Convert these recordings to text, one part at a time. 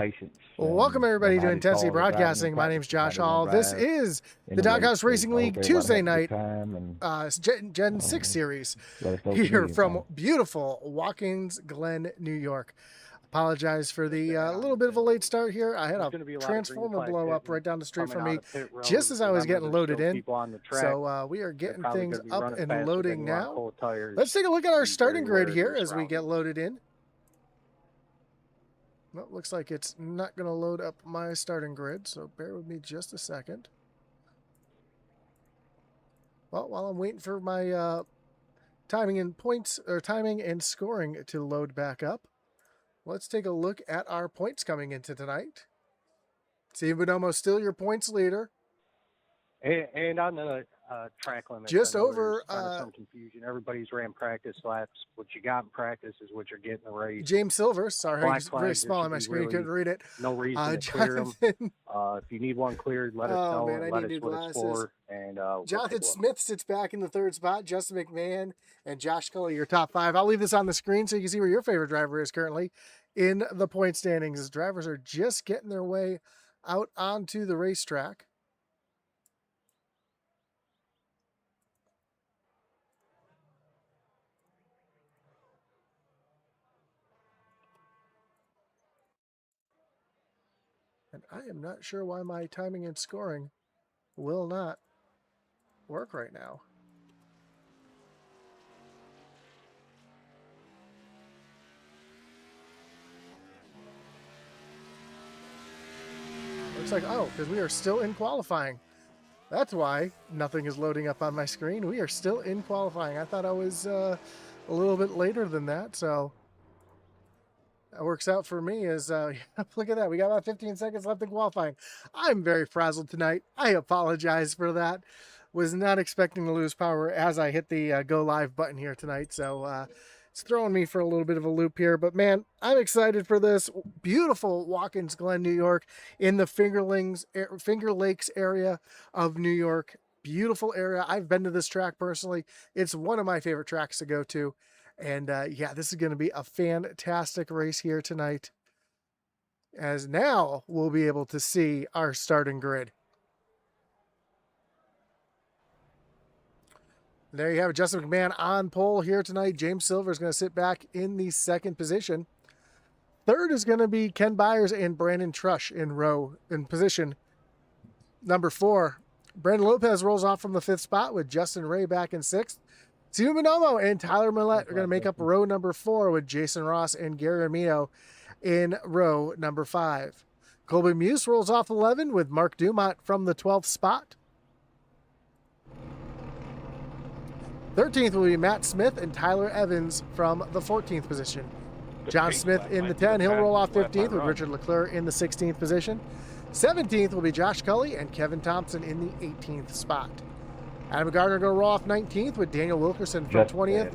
patience. Welcome everybody to Intensity Broadcasting. My name is Josh Hall. This is the Doghouse Racing League Tuesday night Gen 6 series here from beautiful Watkins Glen, New York. Apologize for the little bit of a late start here. I had a transformer blow up right down the street from me just as I was getting loaded in. So we are getting things up and loading now. Let's take a look at our starting grid here as we get loaded in. Well, looks like it's not going to load up my starting grid, so bear with me just a second. Well, while I'm waiting for my timing and scoring to load back up, let's take a look at our points coming into tonight. Steve Bonomo still your points leader. And on the track limit, just over some confusion. Everybody's ran practice laps. What you got in practice is what you're getting in the race. James Silver, sorry, it's very small on my screen. Couldn't read it. No reason to clear them. If you need one cleared, let us know. Man, let us know what it's for. And Jonathan Smith sits back in the third spot. Justin McMahon and Josh Cully, your top five. I'll leave this on the screen so you can see where your favorite driver is currently in the point standings. As drivers are just getting their way out onto the racetrack. And I am not sure why my timing and scoring will not work right now. Looks like, oh, because we are still in qualifying. That's why nothing is loading up on my screen. We are still in qualifying. I thought I was a little bit later than that, so that works out for me. Is look at that, we got about 15 seconds left in qualifying. I'm very frazzled tonight. I apologize for that. Was not expecting to lose power as I hit the go live button here tonight, so it's throwing me for a little bit of a loop here. But man, I'm excited for this. Beautiful Watkins Glen, New York, in the Finger Lakes area of New York. Beautiful area. I've been to this track personally. It's one of my favorite tracks to go to. And yeah, this is going to be a fantastic race here tonight, as now we'll be able to see our starting grid. There you have it, Justin McMahon on pole here tonight. James Silver is going to sit back in the second position. Third is going to be Ken Byers and Brandon Trush in position number 4. Brandon Lopez rolls off from the 5th spot with Justin Ray back in 6th. Steve Bonomo and Tyler Millette are going to make up row number 4 with Jason Ross and Gary Amino in row number 5. Colby Muse rolls off 11 with Mark Dumont from the 12th spot. 13th will be Matt Smith and Tyler Evans from the 14th position. John Smith in the 10. He'll roll off 15th with Richard Leclerc in the 16th position. 17th will be Josh Cully and Kevin Thompson in the 18th spot. Adam Gardner going to roll off 19th with Daniel Wilkerson from 20th.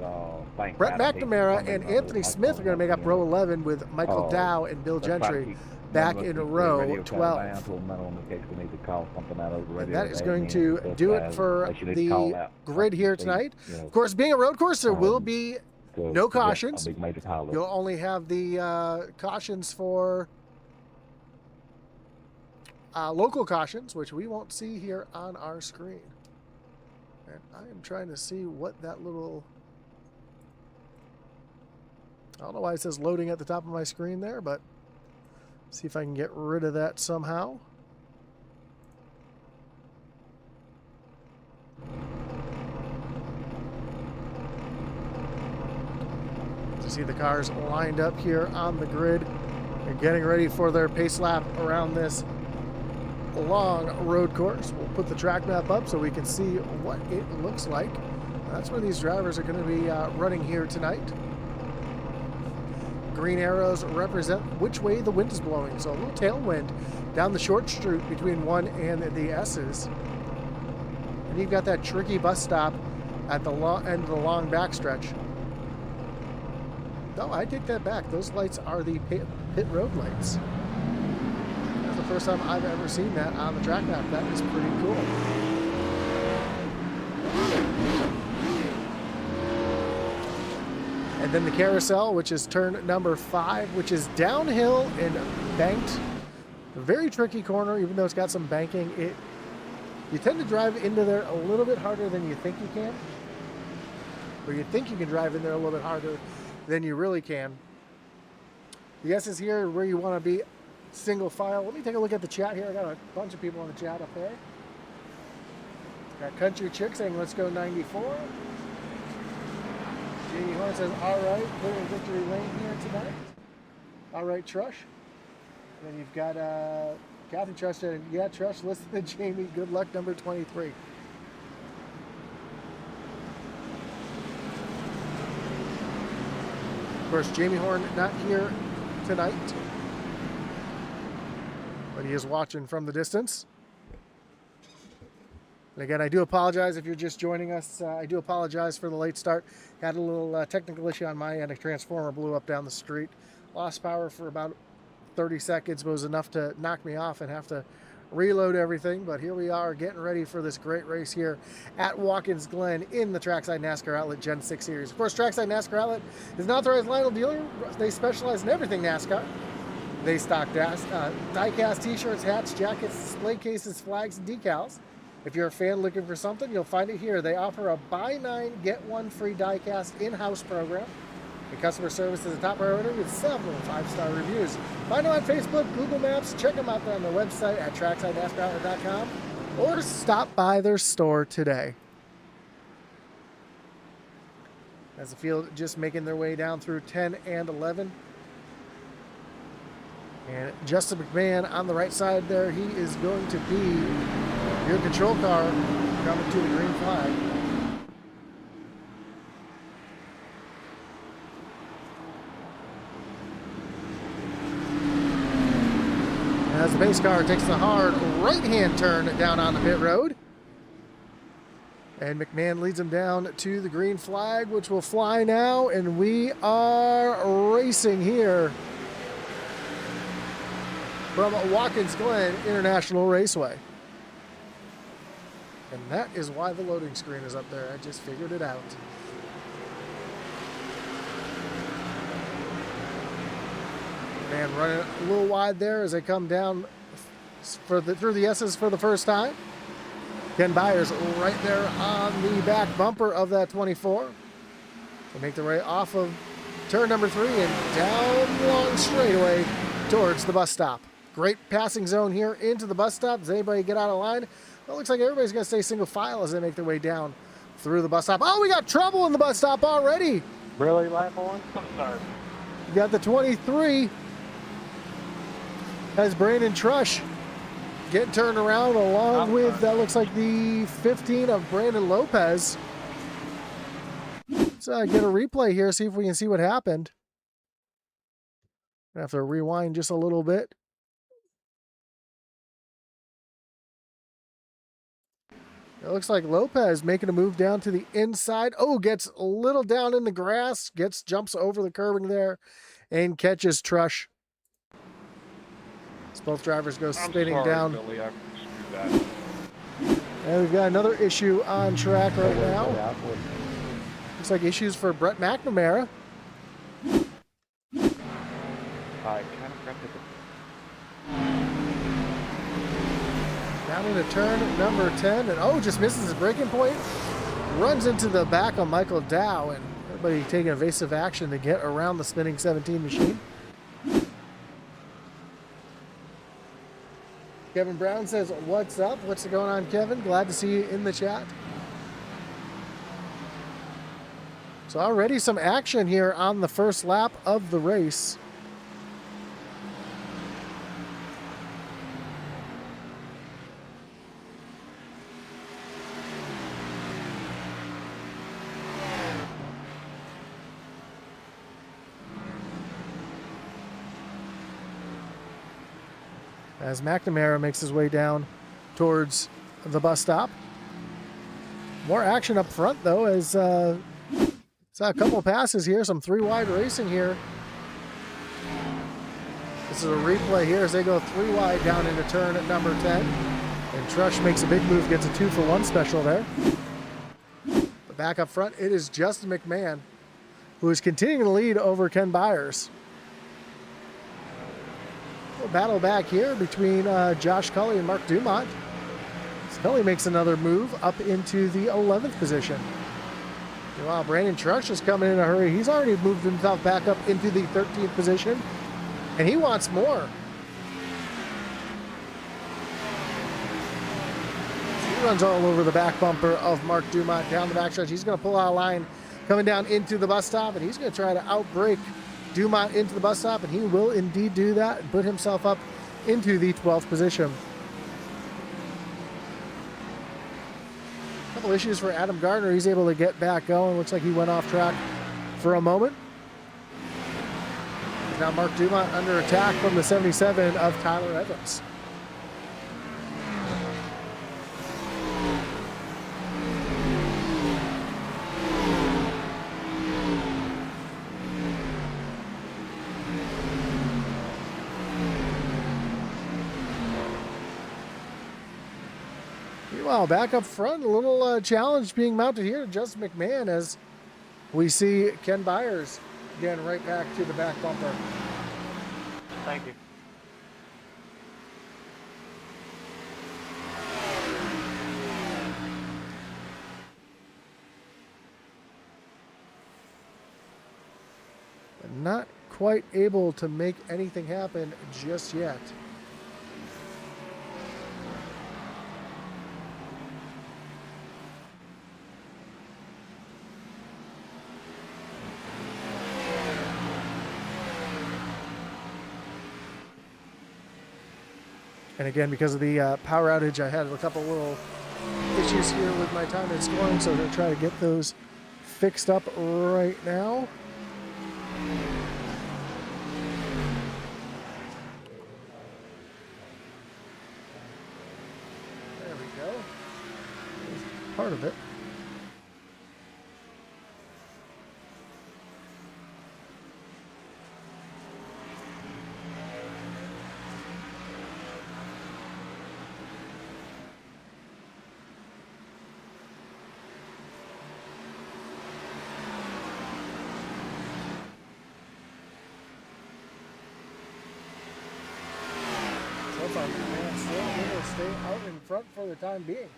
Brett McNamara and Anthony Smith are going to make up row 11 with Michael Dow and Bill Gentry back in row 12. And that is going to do it for the grid here tonight. Of course, being a road course, there will be no cautions. You'll only have the cautions for local cautions, which we won't see here on our screen. And I am trying to see what that little... I don't know why it says loading at the top of my screen there, but see if I can get rid of that somehow. You see the cars lined up here on the grid. They're getting ready for their pace lap around this long road course. We'll put the track map up so we can see what it looks like. That's where these drivers are going to be running here tonight. Green arrows represent which way the wind is blowing. So a little tailwind down the short street between 1 and the S's. And you've got that tricky bus stop at the end of the long backstretch. No, I take that back. Those lights are the pit road lights. That's the first time I've ever seen that on the track map. That is pretty cool. And And then the carousel, which is turn number 5, which is downhill and banked. A very tricky corner, even though it's got some banking. You tend to drive into there a little bit harder than you think you can. Or you think you can drive in there a little bit harder than you really can. The S is here where you want to be, single file. Let me take a look at the chat here. I got a bunch of people in the chat up there. Got Country Chick saying, let's go 94. Jamie Horn says, all right, clear in victory lane here tonight. All right, Trush. And then you've got Kathy Trush saying, yeah, Trush, listen to Jamie. Good luck, number 23. Of course, Jamie Horn not here tonight, but he is watching from the distance. And again, I do apologize if you're just joining us. I do apologize for the late start. Had a little technical issue on my end. A transformer blew up down the street. Lost power for about 30 seconds, but was enough to knock me off and have to reload everything. But here we are getting ready for this great race here at Watkins Glen in the Trackside NASCAR Outlet Gen 6 Series. Of course, Trackside NASCAR Outlet is an authorized Lionel dealer. They specialize in everything NASCAR. They stock die-cast t-shirts, hats, jackets, display cases, flags, and decals. If you're a fan looking for something, you'll find it here. They offer a buy 9, get 1 free die-cast in-house program. The customer service is a top priority with several 5-star reviews. Find them on Facebook, Google Maps. Check them out there on their website at tracksidenascaroutlet.com or stop by their store today. As the field just making their way down through 10 and 11. And Justin McMahon on the right side there, he is going to be your control car coming to the green flag. As the base car takes the hard right-hand turn down on the pit road. And McMahon leads him down to the green flag, which will fly now. And we are racing here from Watkins Glen International Raceway. And that is why the loading screen is up there. I just figured it out. Man, running a little wide there as they come down through the S's for the first time. Ken Byers right there on the back bumper of that 24. They make their way off of turn number 3 and down long straightaway towards the bus stop. Great passing zone here into the bus stop. Does anybody get out of line? Well, it looks like everybody's going to stay single file as they make their way down through the bus stop. Oh, we got trouble in the bus stop already. Really, lap on? I'm sorry. You got the 23. That's Brandon Trush getting turned around along with, that looks like the 15 of Brandon Lopez. Let's get a replay here, see if we can see what happened. I have to rewind just a little bit. It looks like Lopez making a move down to the inside. Oh, gets a little down in the grass, jumps over the curbing there and catches Trush. As both drivers go spinning down. Billy, I screwed that. And we've got another issue on track right now. Looks like issues for Brett McNamara. I kind of prepped it. Down into turn number 10, and oh, just misses his braking point. Runs into the back of Michael Dow, and everybody taking evasive action to get around the spinning 17 machine. Kevin Brown says, what's up? What's going on, Kevin? Glad to see you in the chat. So already some action here on the first lap of the race. As McNamara makes his way down towards the bus stop. More action up front, though, as saw a couple passes here, some 3-wide racing here. This is a replay here as they go 3-wide down into turn at number 10. And Trush makes a big move, gets a 2-for-1 special there. But back up front, it is Justin McMahon. who is continuing to lead over Ken Byers. A battle back here between Josh Cully and Mark Dumont. Cully makes another move up into the 11th position. Meanwhile, Brandon Trush is coming in a hurry. He's already moved himself back up into the 13th position, and he wants more. He runs all over the back bumper of Mark Dumont down the backstretch. He's going to pull out a line coming down into the bus stop, and he's going to try to outbrake Dumont into the bus stop, and he will indeed do that and put himself up into the 12th position. Couple issues for Adam Gardner. He's able to get back going. Looks like he went off track for a moment. Now Mark Dumont under attack from the 77 of Tyler Evans. Meanwhile, back up front, a little challenge being mounted here to Justin McMahon as we see Ken Byers again right back to the back bumper. Thank you. But not quite able to make anything happen just yet. And again, because of the power outage, I had a couple little issues here with my time and scoring, so I'm going to try to get those fixed up right now. There we go. There's part of it. Man, still able to stay out in front for the time being.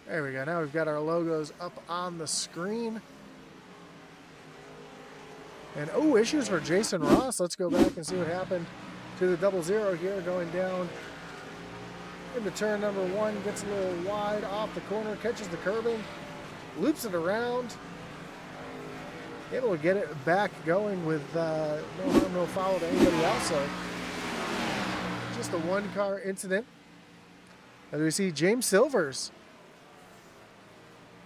There we go. Now we've got our logos up on the screen. And, oh, issues for Jason Ross. Let's go back and see what happened to the 00 here, going down into turn number 1. Gets a little wide off the corner, catches the curbing, loops it around. Able to get it back going with no harm, no foul to anybody else. So just a one-car incident. As we see James Silvers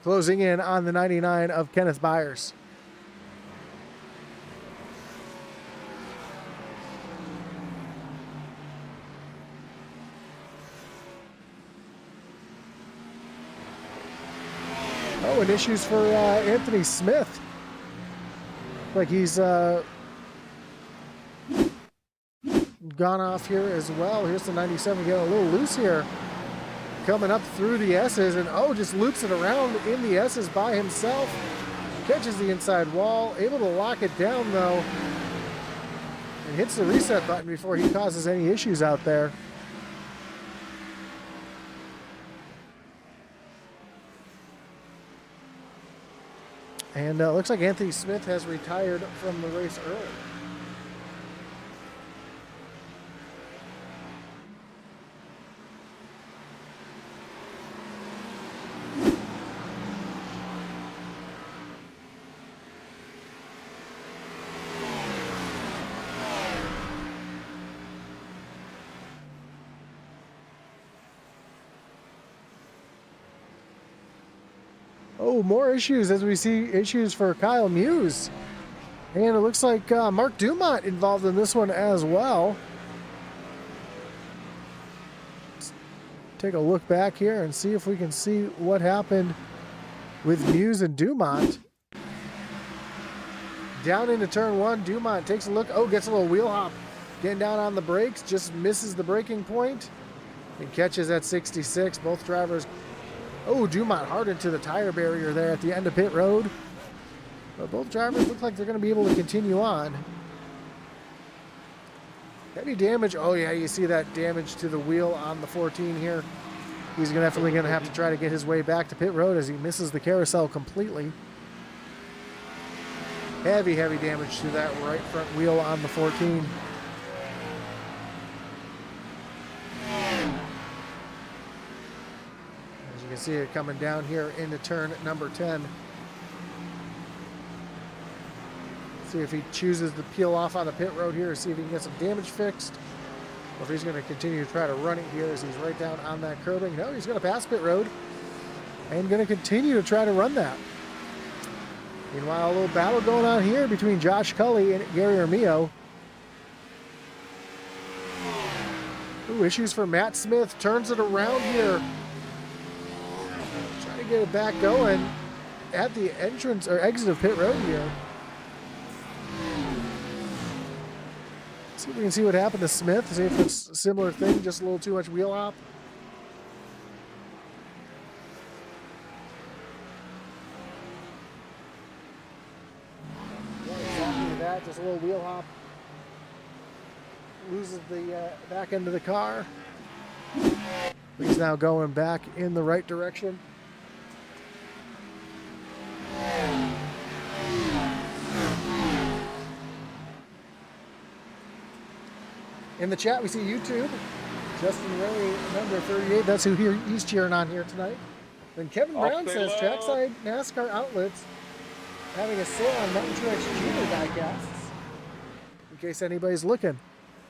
closing in on the 99 of Kenneth Byers. Oh, and issues for Anthony Smith. Like he's gone off here as well. Here's the 97 getting a little loose here. Coming up through the S's, and oh, just loops it around in the S's by himself. Catches the inside wall, able to lock it down though, and hits the reset button before he causes any issues out there. And looks like Anthony Smith has retired from the race early. Oh, more issues as we see issues for Kyle Muse. And it looks like Mark Dumont involved in this one as well. Let's take a look back here and see if we can see what happened with Muse and Dumont. Down into turn one, Dumont takes a look. Oh, gets a little wheel hop. Getting down on the brakes, just misses the braking point and catches at 66. Both drivers. Oh, Dumont hard into the tire barrier there at the end of pit road. But both drivers look like they're going to be able to continue on. Heavy damage. Oh, yeah, you see that damage to the wheel on the 14 here. He's definitely going to have to try to get his way back to pit road as he misses the carousel completely. Heavy, heavy damage to that right front wheel on the 14. As you can see it coming down here into turn number 10. See if he chooses to peel off on the pit road here, see if he can get some damage fixed, or if he's going to continue to try to run it here as he's right down on that curbing. No, he's going to pass pit road and going to continue to try to run that. Meanwhile, a little battle going on here between Josh Cully and Gary Armillo. Ooh, issues for Matt Smith. Turns it around here. Trying to get it back going at the entrance or exit of pit road here. See if we can see what happened to Smith. See if it's a similar thing, just a little too much wheel hop. Yeah, exactly that. Just a little wheel hop. Loses the back end of the car. He's now going back in the right direction. In the chat, we see YouTube. Justin Ray, number 38. That's who he's cheering on here tonight. Then Kevin Brown says, Trackside NASCAR outlets having a sale on Mountain Truex Junior diecasts. In case anybody's looking.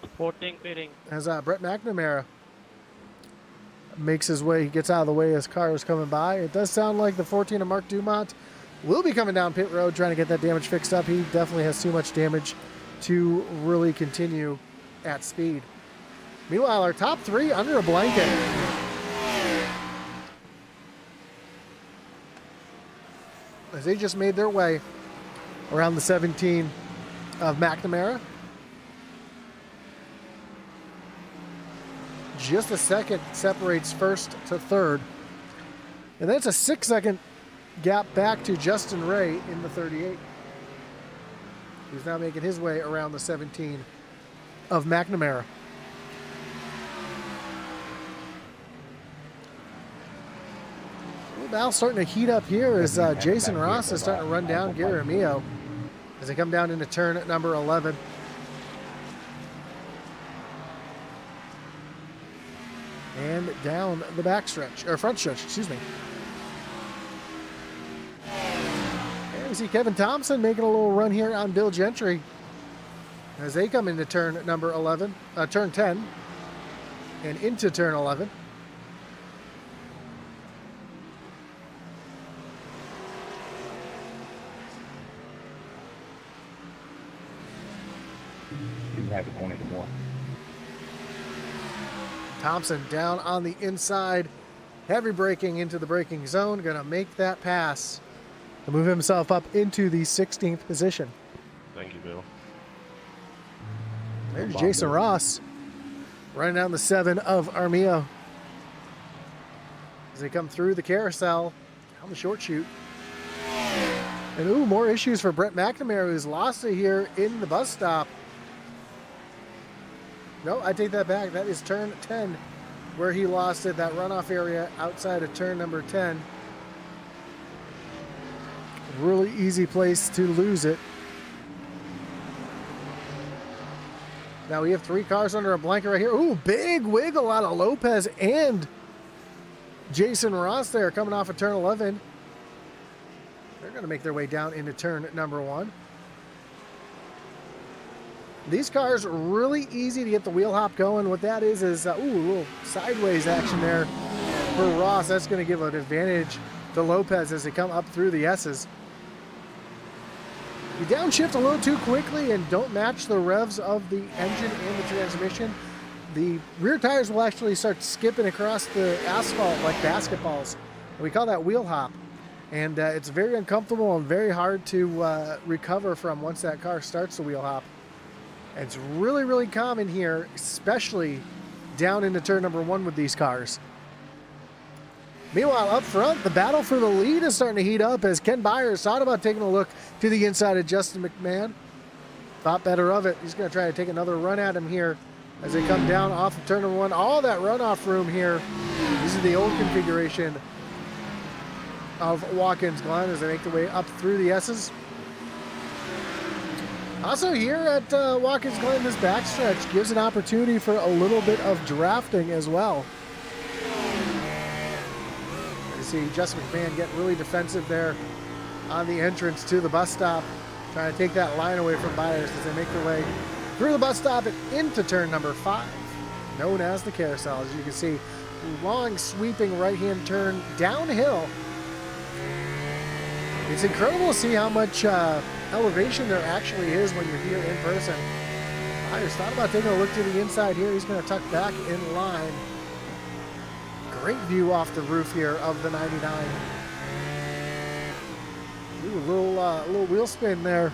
Reporting bidding. As Brett McNamara makes his way, he gets out of the way as car is coming by. It does sound like the 14 of Mark Dumont will be coming down pit road trying to get that damage fixed up. He definitely has too much damage to really continue at speed. Meanwhile, our top three under a blanket. As they just made their way around the 17 of McNamara. Just a second separates first to third. And that's a 6-second gap back to Justin Ray in the 38. He's now making his way around the 17 of McNamara. Now starting to heat up here as Jason Ross is starting to run down Gary Armillo as they come down into turn number 11. And down the back stretch, or front stretch, excuse me. And we see Kevin Thompson making a little run here on Bill Gentry as they come into turn number 11, turn 10, and into turn 11. You have it 24. Thompson down on the inside, heavy braking into the braking zone, gonna make that pass to move himself up into the 16th position. Thank you, Bill. There's Jason Ross running down the 7 of Armillo as they come through the carousel on the short chute. And ooh, more issues for Brett McNamara, who's lost it here in the bus stop. No, I take that back. That is turn 10 where he lost it, that runoff area outside of turn number 10. Really easy place to lose it. Now we have 3 cars under a blanket right here. Ooh, big wiggle out of Lopez and Jason Ross there coming off of turn 11. They're going to make their way down into turn number 1. These cars are really easy to get the wheel hop going. What that is ooh, a little sideways action there for Ross. That's going to give an advantage to Lopez as they come up through the S's. You downshift a little too quickly and don't match the revs of the engine and the transmission, the rear tires will actually start skipping across the asphalt like basketballs. We call that wheel hop. And it's very uncomfortable and very hard to recover from once that car starts the wheel hop. And it's really, really common here, especially down into turn number 1 with these cars. Meanwhile, up front, the battle for the lead is starting to heat up as Ken Byers thought about taking a look to the inside of Justin McMahon. Thought better of it. He's going to try to take another run at him here as they come down off of turn number 1. All that runoff room here. This is the old configuration of Watkins Glen as they make their way up through the S's. Also here at Watkins Glen, this backstretch gives an opportunity for a little bit of drafting as well. You see Justin McMahon get really defensive there on the entrance to the bus stop, trying to take that line away from Byers as they make their way through the bus stop and into turn number 5, known as the carousel. As you can see, long sweeping right-hand turn downhill. It's incredible to see how much elevation there actually is when you're here in person. Byers thought about taking a look to the inside here. He's going to tuck back in line. Great view off the roof here of the 99. Ooh, a little wheel spin there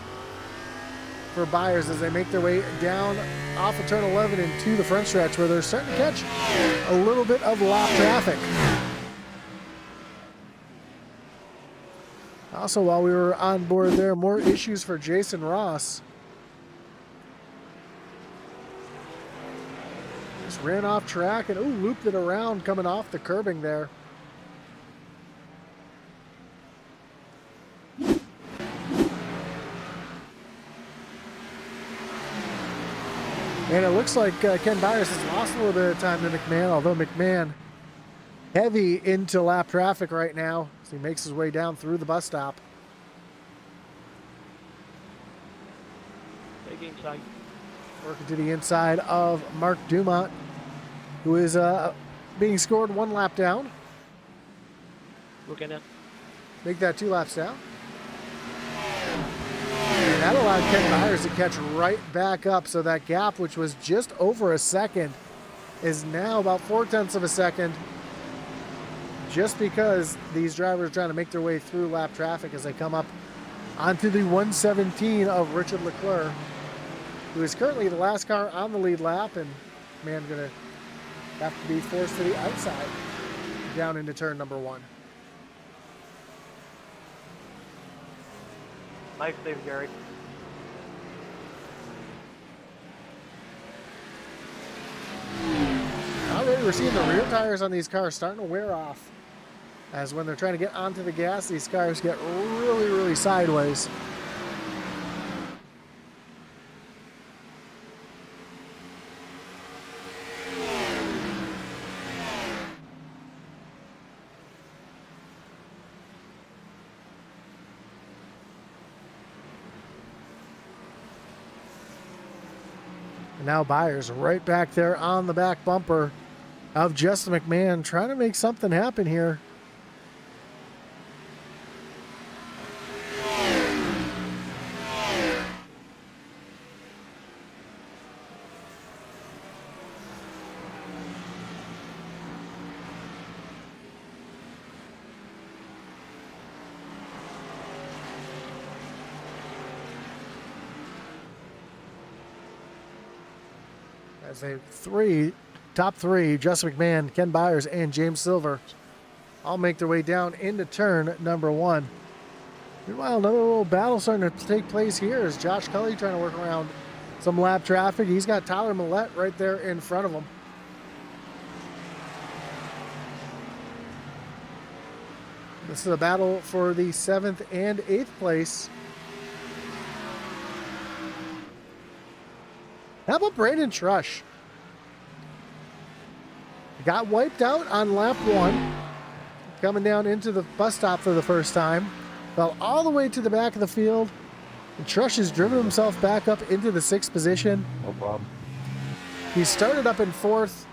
for Byers as they make their way down off of turn 11 into the front stretch where they're starting to catch a little bit of lap traffic. Also, while we were on board there, more issues for Jason Ross. Just ran off track and looped it around coming off the curbing there. And it looks like Ken Byers has lost a little bit of time to McMahon, although McMahon heavy into lap traffic right now as he makes his way down through the bus stop. Taking sight. Working to the inside of Mark Dumont, who is being scored 1 lap down. Looking at. Make that 2 laps down. And that allowed Ken Byers to catch right back up. So that gap, which was just over a second, is now about 0.4 of a second. Just because these drivers are trying to make their way through lap traffic as they come up onto the 117 of Richard Leclerc, who is currently the last car on the lead lap, and man, gonna have to be forced to the outside down into turn number 1. Nice save, Gary. Already we're seeing the rear tires on these cars starting to wear off, as when they're trying to get onto the gas, these cars get really, really sideways. And now Byers right back there on the back bumper of Justin McMahon, trying to make something happen here. As top three, Justin McMahon, Ken Byers, and James Silver all make their way down into turn number 1. Meanwhile, another little battle starting to take place here as Josh Cully trying to work around some lap traffic. He's got Tyler Millette right there in front of him. This is a battle for the 7th and 8th place. How about Brandon Trush? Got wiped out on lap 1, coming down into the bus stop for the first time. Fell all the way to the back of the field. And Trush has driven himself back up into the 6th position. No problem. He started up in 4th.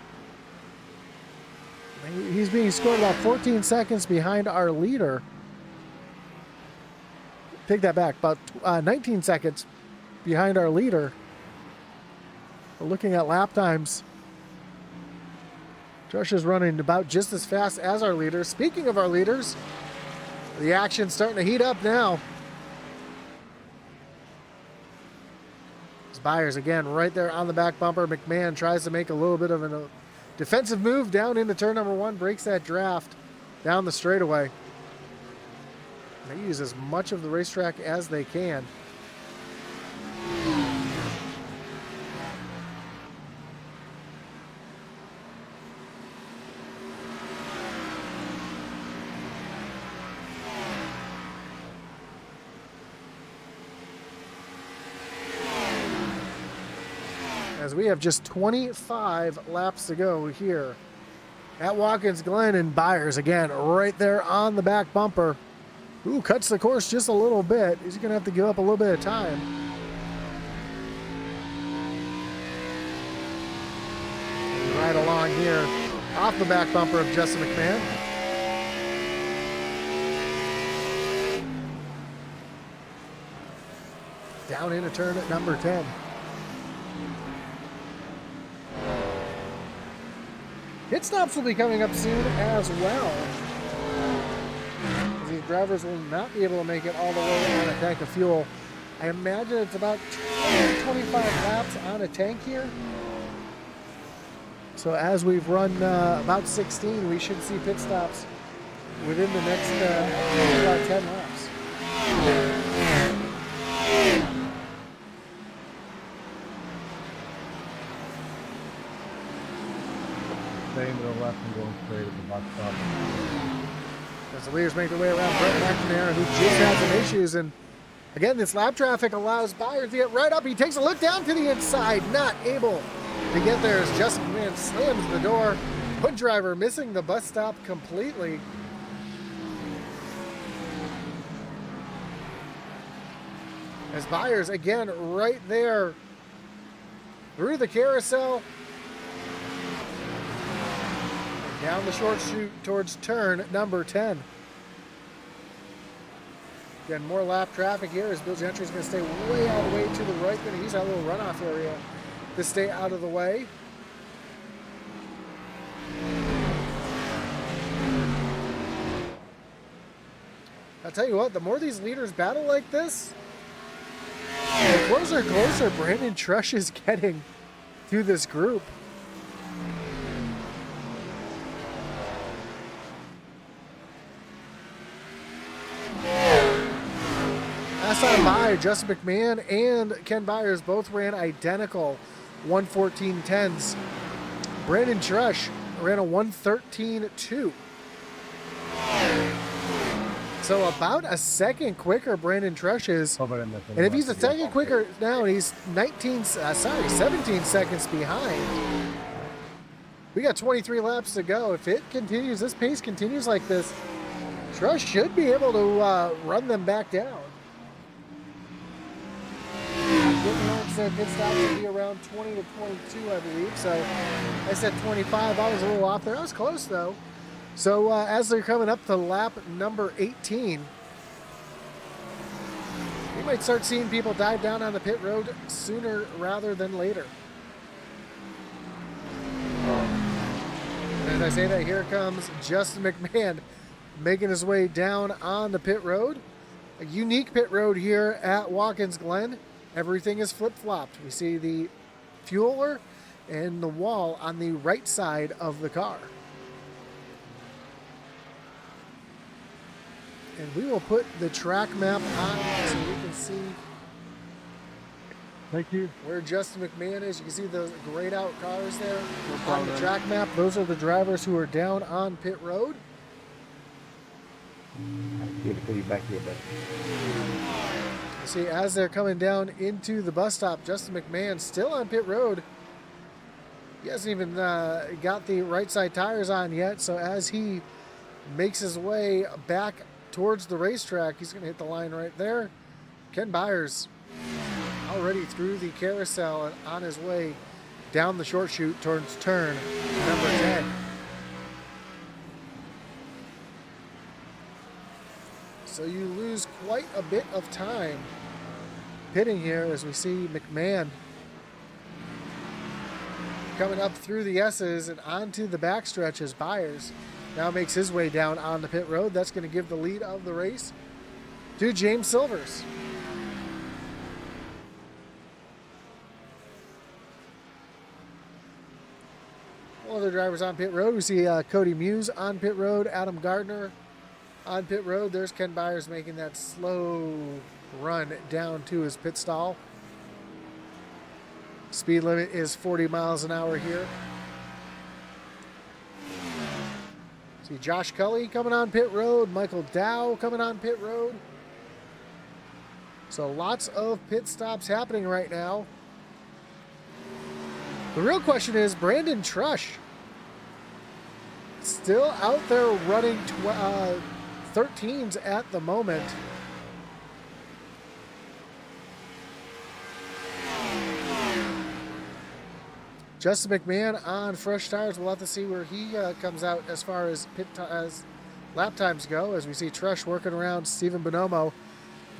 He's being scored about 14 seconds behind our leader. Take that back, about 19 seconds behind our leader. We're looking at lap times. Josh is running about just as fast as our leader. Speaking of our leaders, the action's starting to heat up now. Byers again right there on the back bumper. McMahon tries to make a little bit of a defensive move down into turn number 1, breaks that draft down the straightaway. They use as much of the racetrack as they can. As we have just 25 laps to go here at Watkins Glen, and Byers again right there on the back bumper. Ooh, cuts the course just a little bit. He's going to have to give up a little bit of time. Right along here off the back bumper of Justin McMahon. Down into turn at number 10. Pit stops will be coming up soon as well. These drivers will not be able to make it all the way on a tank of fuel. I imagine it's about 25 laps on a tank here. So as we've run about 16, we should see pit stops within the next about 10 laps. Staying to the left and going straight at the box stop. As the leaders make their way around Brett McNair, who just had some issues. And again, this lap traffic allows Byers to get right up. He takes a look down to the inside, not able to get there as Justin McMahon slams the door. Hood driver missing the bus stop completely. As Byers again right there through the carousel. Down the short chute towards turn number 10. Again, more lap traffic here as Bill Gentry's going to stay way out of the way to the right. Going to use that little runoff area to stay out of the way. I'll tell you what, the more these leaders battle like this, the closer and closer Brandon Trush is getting to this group. Last time by, Justin McMahon and Ken Byers both ran identical 1:14.10s. Brandon Trush ran a 1:13.2. So about a second quicker Brandon Trush is. And if he's a second quicker now, he's 17 seconds behind. We got 23 laps to go. If it continues, this pace continues like this, Trush should be able to run them back down. Said pit stop should be around 20 to 22, I believe. So I said 25. I was a little off there. I was close though. So as they're coming up to lap number 18, we might start seeing people dive down on the pit road sooner rather than later. And as I say that, here comes Justin McMahon making his way down on the pit road. A unique pit road here at Watkins Glen. Everything is flip-flopped. We see the fueler and the wall on the right side of the car. And we will put the track map on so we can see Thank you. where Justin McMahon is. You can see those grayed out cars there on the track map. Those are the drivers who are down on pit road. Get to put you back here, but See, as they're coming down into the bus stop, Justin McMahon still on pit road. He hasn't even got the right side tires on yet, so as he makes his way back towards the racetrack, he's going to hit the line right there. Ken Byers already through the carousel and on his way down the short chute towards turn number 10. So you lose quite a bit of time pitting here as we see McMahon coming up through the S's and onto the backstretch as Byers now makes his way down on the pit road. That's going to give the lead of the race to James Silvers. All other drivers on pit road. We see Cody Muse on pit road, Adam Gardner on pit road. There's Ken Byers making that slow run down to his pit stall. Speed limit is 40 miles an hour here. See Josh Cully coming on pit road, Michael Dow coming on pit road. So lots of pit stops happening right now. The real question is Brandon Trush still out there running 13s at the moment. Justin McMahon on fresh tires. We'll have to see where he comes out as far as lap times go, as we see Trush working around Stephen Bonomo.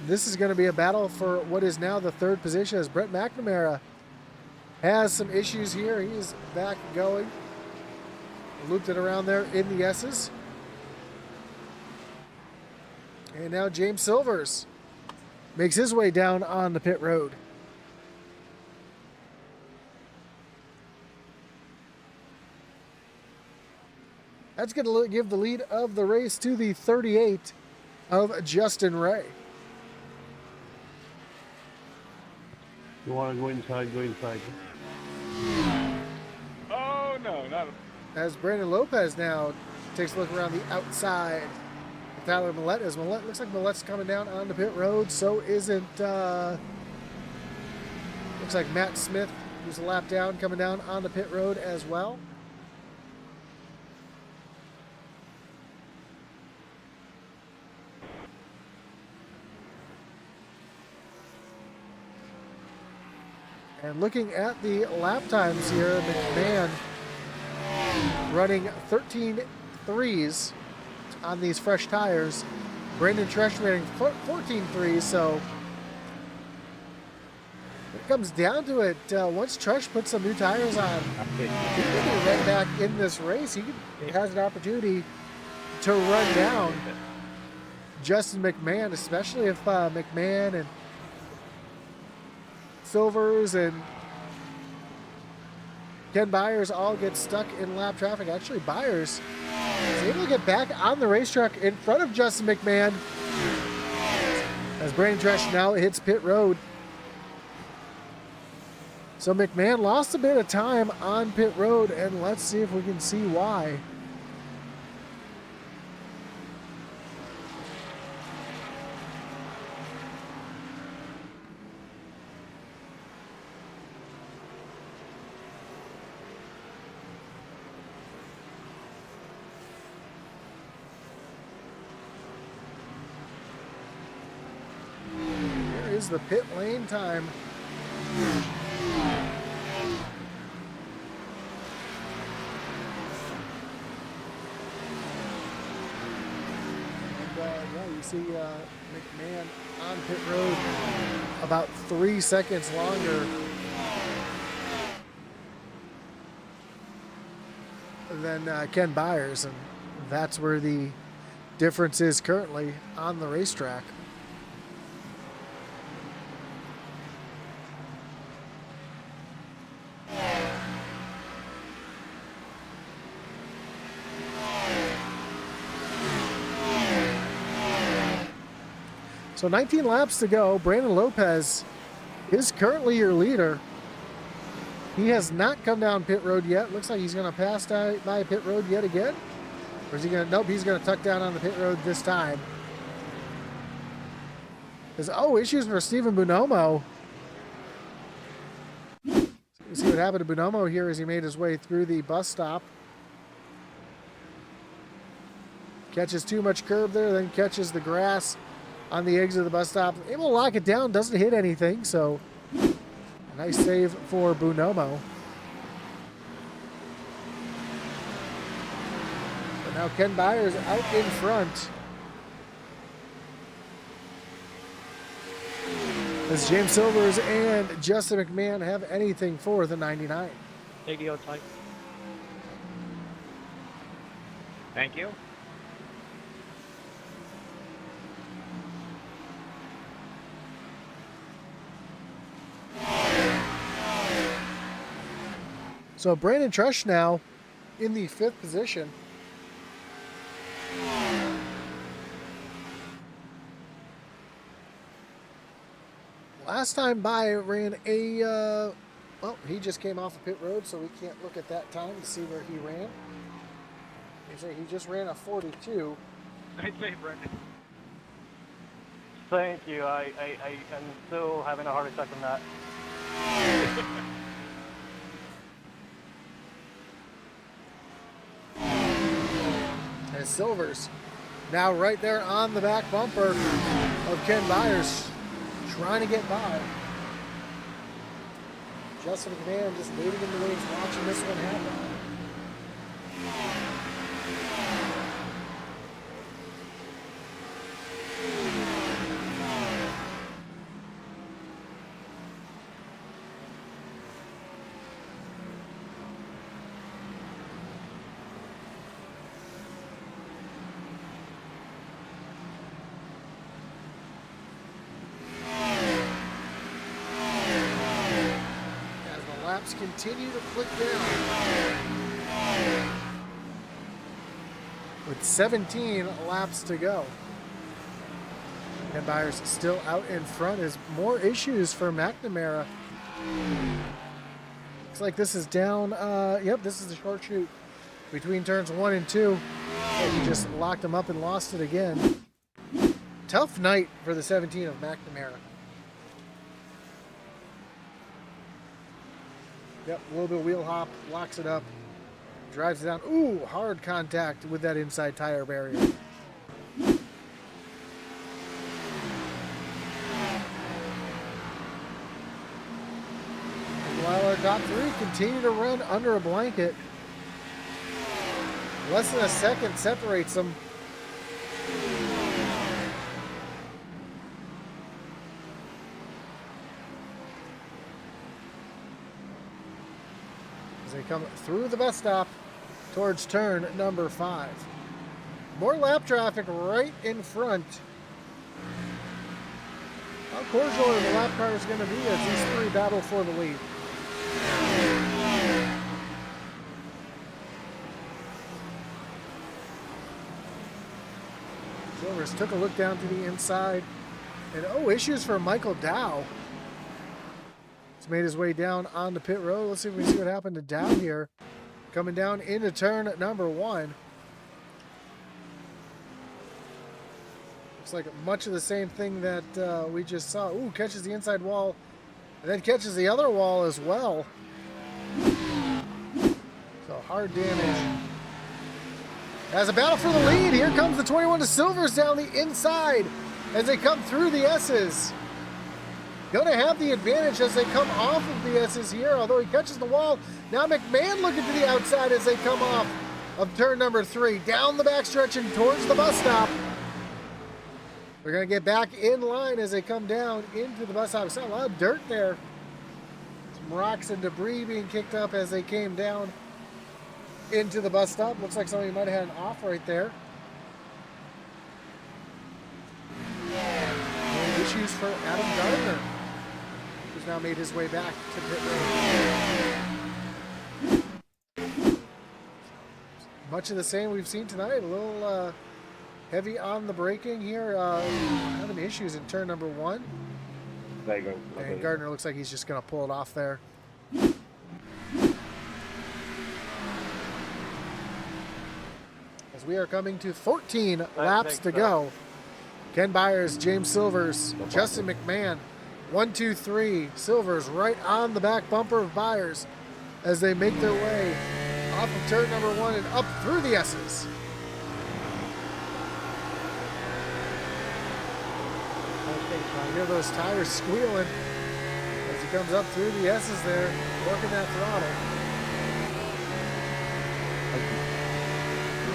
This is going to be a battle for what is now the third position, as Brett McNamara has some issues here. He's back going. Looped it around there in the S's. And now James Silvers makes his way down on the pit road. That's going to give the lead of the race to the 38 of Justin Ray. You want to go inside, go inside. Oh, no, not As Brandon Lopez now takes a look around the outside of Tyler Millette. As Millette, looks like Millette's coming down on the pit road. So isn't, looks like Matt Smith, who's a lap down, coming down on the pit road as well. And looking at the lap times here, McMahon running 13 threes on these fresh tires. Brandon Trush running 14 threes, so it comes down to it. Once Trush puts some new tires on, he could be right back in this race. He has an opportunity to run down Justin McMahon, especially if McMahon and Silvers and Ken Byers all get stuck in lap traffic. Actually, Byers is able to get back on the racetrack in front of Justin McMahon as Brandon Trush now hits pit road. So McMahon lost a bit of time on pit road, and let's see if we can see why. Is the pit lane time. And yeah, you see McMahon on pit road about 3 seconds longer than Ken Byers, and that's where the difference is currently on the racetrack. So 19 laps to go. Brandon Lopez is currently your leader. He has not come down pit road yet. Looks like he's going to pass by pit road yet again. Or is he going to? Nope, he's going to tuck down on the pit road this time. There's, issues for Stephen Bonomo. So you see what happened to Bonomo here as he made his way through the bus stop. Catches too much curb there, then catches the grass on the exit of the bus stop. Able to lock it down, doesn't hit anything, so a nice save for Bonomo. But now Ken Byers out in front. as James Silvers and Justin McMahon have anything for the 99. Take the outside. Thank you. So Brandon Trush now in the 5th position. Last time by ran a, well, he just came off of pit road, so we can't look at that time to see where he ran. He just ran a 42. Nice day, Brendan. Thank you. I am still having a heart attack from that. And Silvers now right there on the back bumper of Ken Byers, trying to get by. Justin McMahon just waiting in the wings, watching this one happen. Continue to click down. With 17 laps to go. Ken Byers still out in front as more issues for McNamara. Looks like this is down, yep, this is the short chute between turns 1 and 2. And he just locked him up and lost it again. Tough night for the 17 of McNamara. Yep, a little bit of wheel hop, locks it up, drives it down. Ooh, hard contact with that inside tire barrier. And while our top 3 continue to run under a blanket, less than a second separates them. They come through the bus stop towards turn number 5. More lap traffic right in front. How cordial are the lap cars going to be as these 3 battle for the lead? Silvers took a look down to the inside. And oh, issues for Michael Dow. Made his way down on the pit road. Let's see if we can see what happened to Dow here. Coming down into turn number 1. Looks like much of the same thing that we just saw. Ooh, catches the inside wall and then catches the other wall as well. So hard damage. As a battle for the lead, here comes the 21 to Silvers down the inside as they come through the S's. Going to have the advantage as they come off of the S's here, although he catches the wall. Now McMahon looking to the outside as they come off of turn number 3. Down the backstretch and towards the bus stop. They're going to get back in line as they come down into the bus stop. We saw a lot of dirt there. Some rocks and debris being kicked up as they came down into the bus stop. Looks like somebody might have had an off right there. And issues for Adam Gardner, who's now made his way back to pit road. Much of the same we've seen tonight. A little heavy on the braking here. Having issues in turn number 1. There you go. And Gardner looks like he's just going to pull it off there. As we are coming to 14 laps to go. Ken Byers, James Silvers, Justin McMahon, 1, 2, 3. Silvers right on the back bumper of Byers as they make their way off of turn number 1 and up through the S's. I hear those tires squealing as he comes up through the S's there, working that throttle.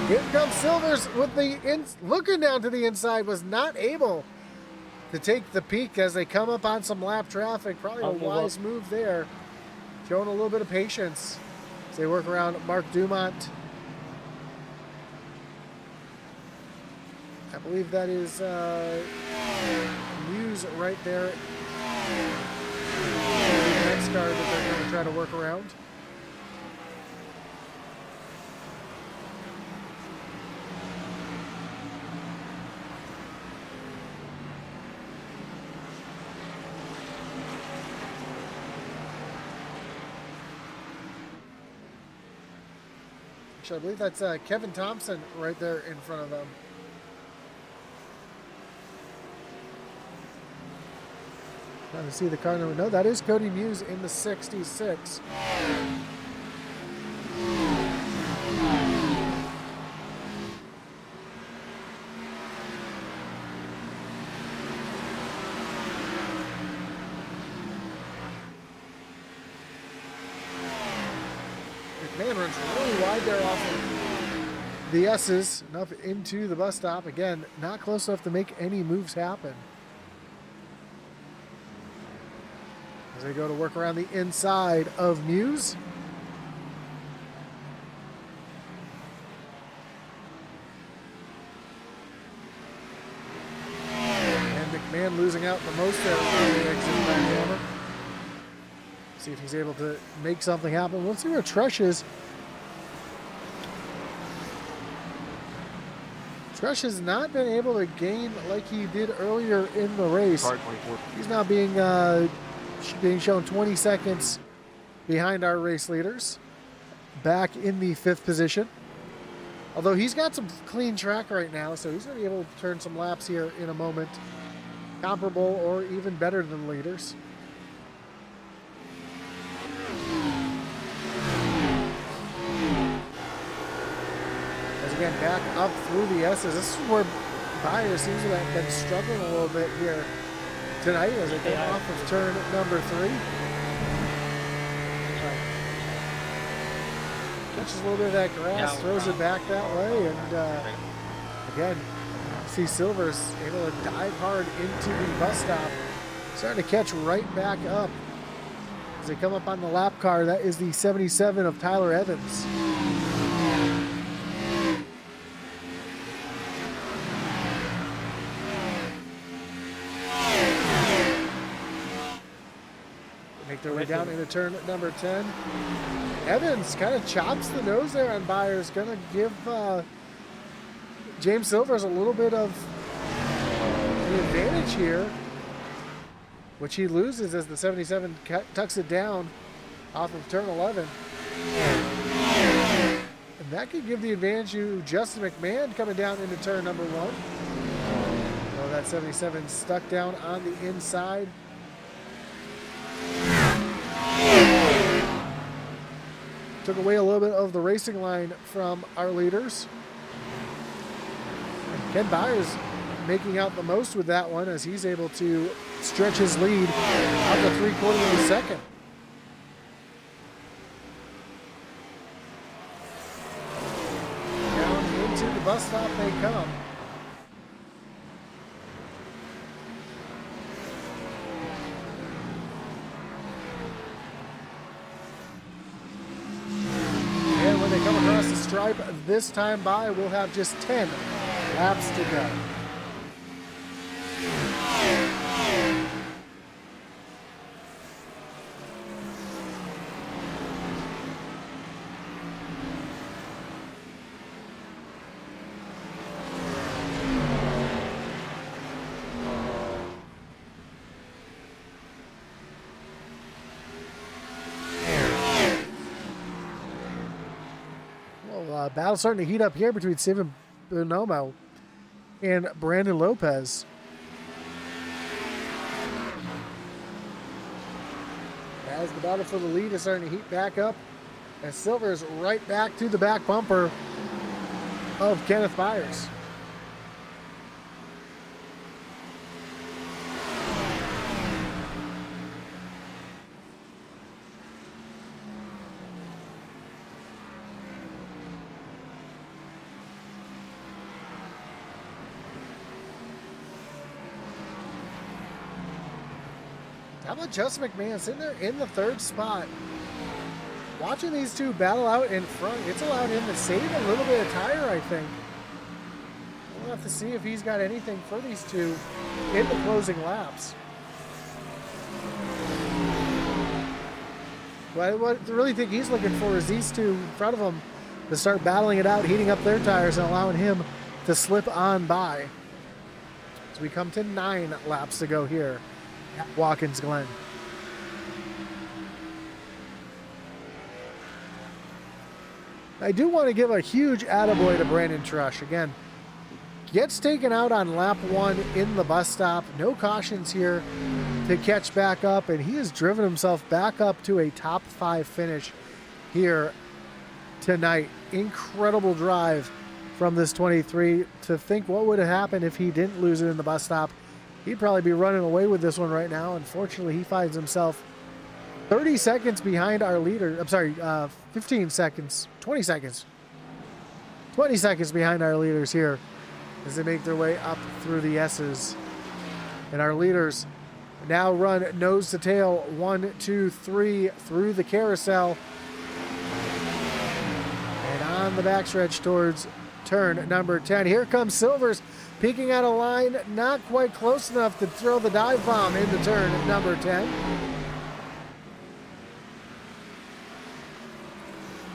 Here comes Silvers with the looking down to the inside, was not able to take the peak as they come up on some lap traffic. Probably a I'll move wise up. move there. Showing a little bit of patience as they work around Mark Dumont. I believe that is Muse right there. The next car that they're going to try to work around. Actually, I believe that's Kevin Thompson right there in front of them. Trying to see the car number. No, that is Cody Muse in the 66. McMahon runs really wide there off of the S's and up into the bus stop. Again, not close enough to make any moves happen. As they go to work around the inside of Muse. And McMahon losing out the most there on the exit platformer. See if he's able to make something happen. Let's see where Tresh is. Tresh has not been able to gain like he did earlier in the race. He's now being shown 20 seconds behind our race leaders. Back in the 5th position. Although he's got some clean track right now, so he's going to be able to turn some laps here in a moment. Comparable or even better than leaders. Again, back up through the S's. This is where Byers seems to have been struggling a little bit here tonight as they come off of turn number 3. Touches a little bit of that grass, throws it back that way, and again, see Silver's able to dive hard into the bus stop. Starting to catch right back up as they come up on the lap car. That is the 77 of Tyler Evans. Make their way down into turn number 10. Evans kind of chops the nose there on Byers. Going to give James Silvers a little bit of the advantage here, which he loses as the 77 tucks it down off of turn 11. And that could give the advantage to Justin McMahon coming down into turn number 1. So that 77 stuck down on the inside. Took away a little bit of the racing line from our leaders. And Ken Byers making out the most with that one as he's able to stretch his lead out to 3/4 of a second. Down into the bus stop they come. Across the stripe this time by, we'll have just 10 laps to go. Battle starting to heat up here between Steven Bonomo and Brandon Lopez. As the battle for the lead is starting to heat back up, and Silver's right back to the back bumper of Kenneth Byers. How about Justin McMahon sitting there in the 3rd spot? Watching these two battle out in front, it's allowed him to save a little bit of tire, I think. We'll have to see if he's got anything for these two in the closing laps. What I really think he's looking for is these two in front of him to start battling it out, heating up their tires and allowing him to slip on by. So we come to 9 laps to go here at Watkins Glen. I do want to give a huge attaboy to Brandon Trush. Again, gets taken out on lap 1 in the bus stop. No cautions here to catch back up, and he has driven himself back up to a top 5 finish here tonight. Incredible drive from this 23. To think what would have happened if he didn't lose it in the bus stop. He'd probably be running away with this one right now. Unfortunately, he finds himself 30 seconds behind our leader. I'm sorry, 15 seconds, 20 seconds. 20 seconds behind our leaders here as they make their way up through the S's. And our leaders now run nose to tail, 1, 2, 3 through the carousel. And on the backstretch towards turn number 10. Here comes Silvers peeking out of line, not quite close enough to throw the dive bomb into turn number 10.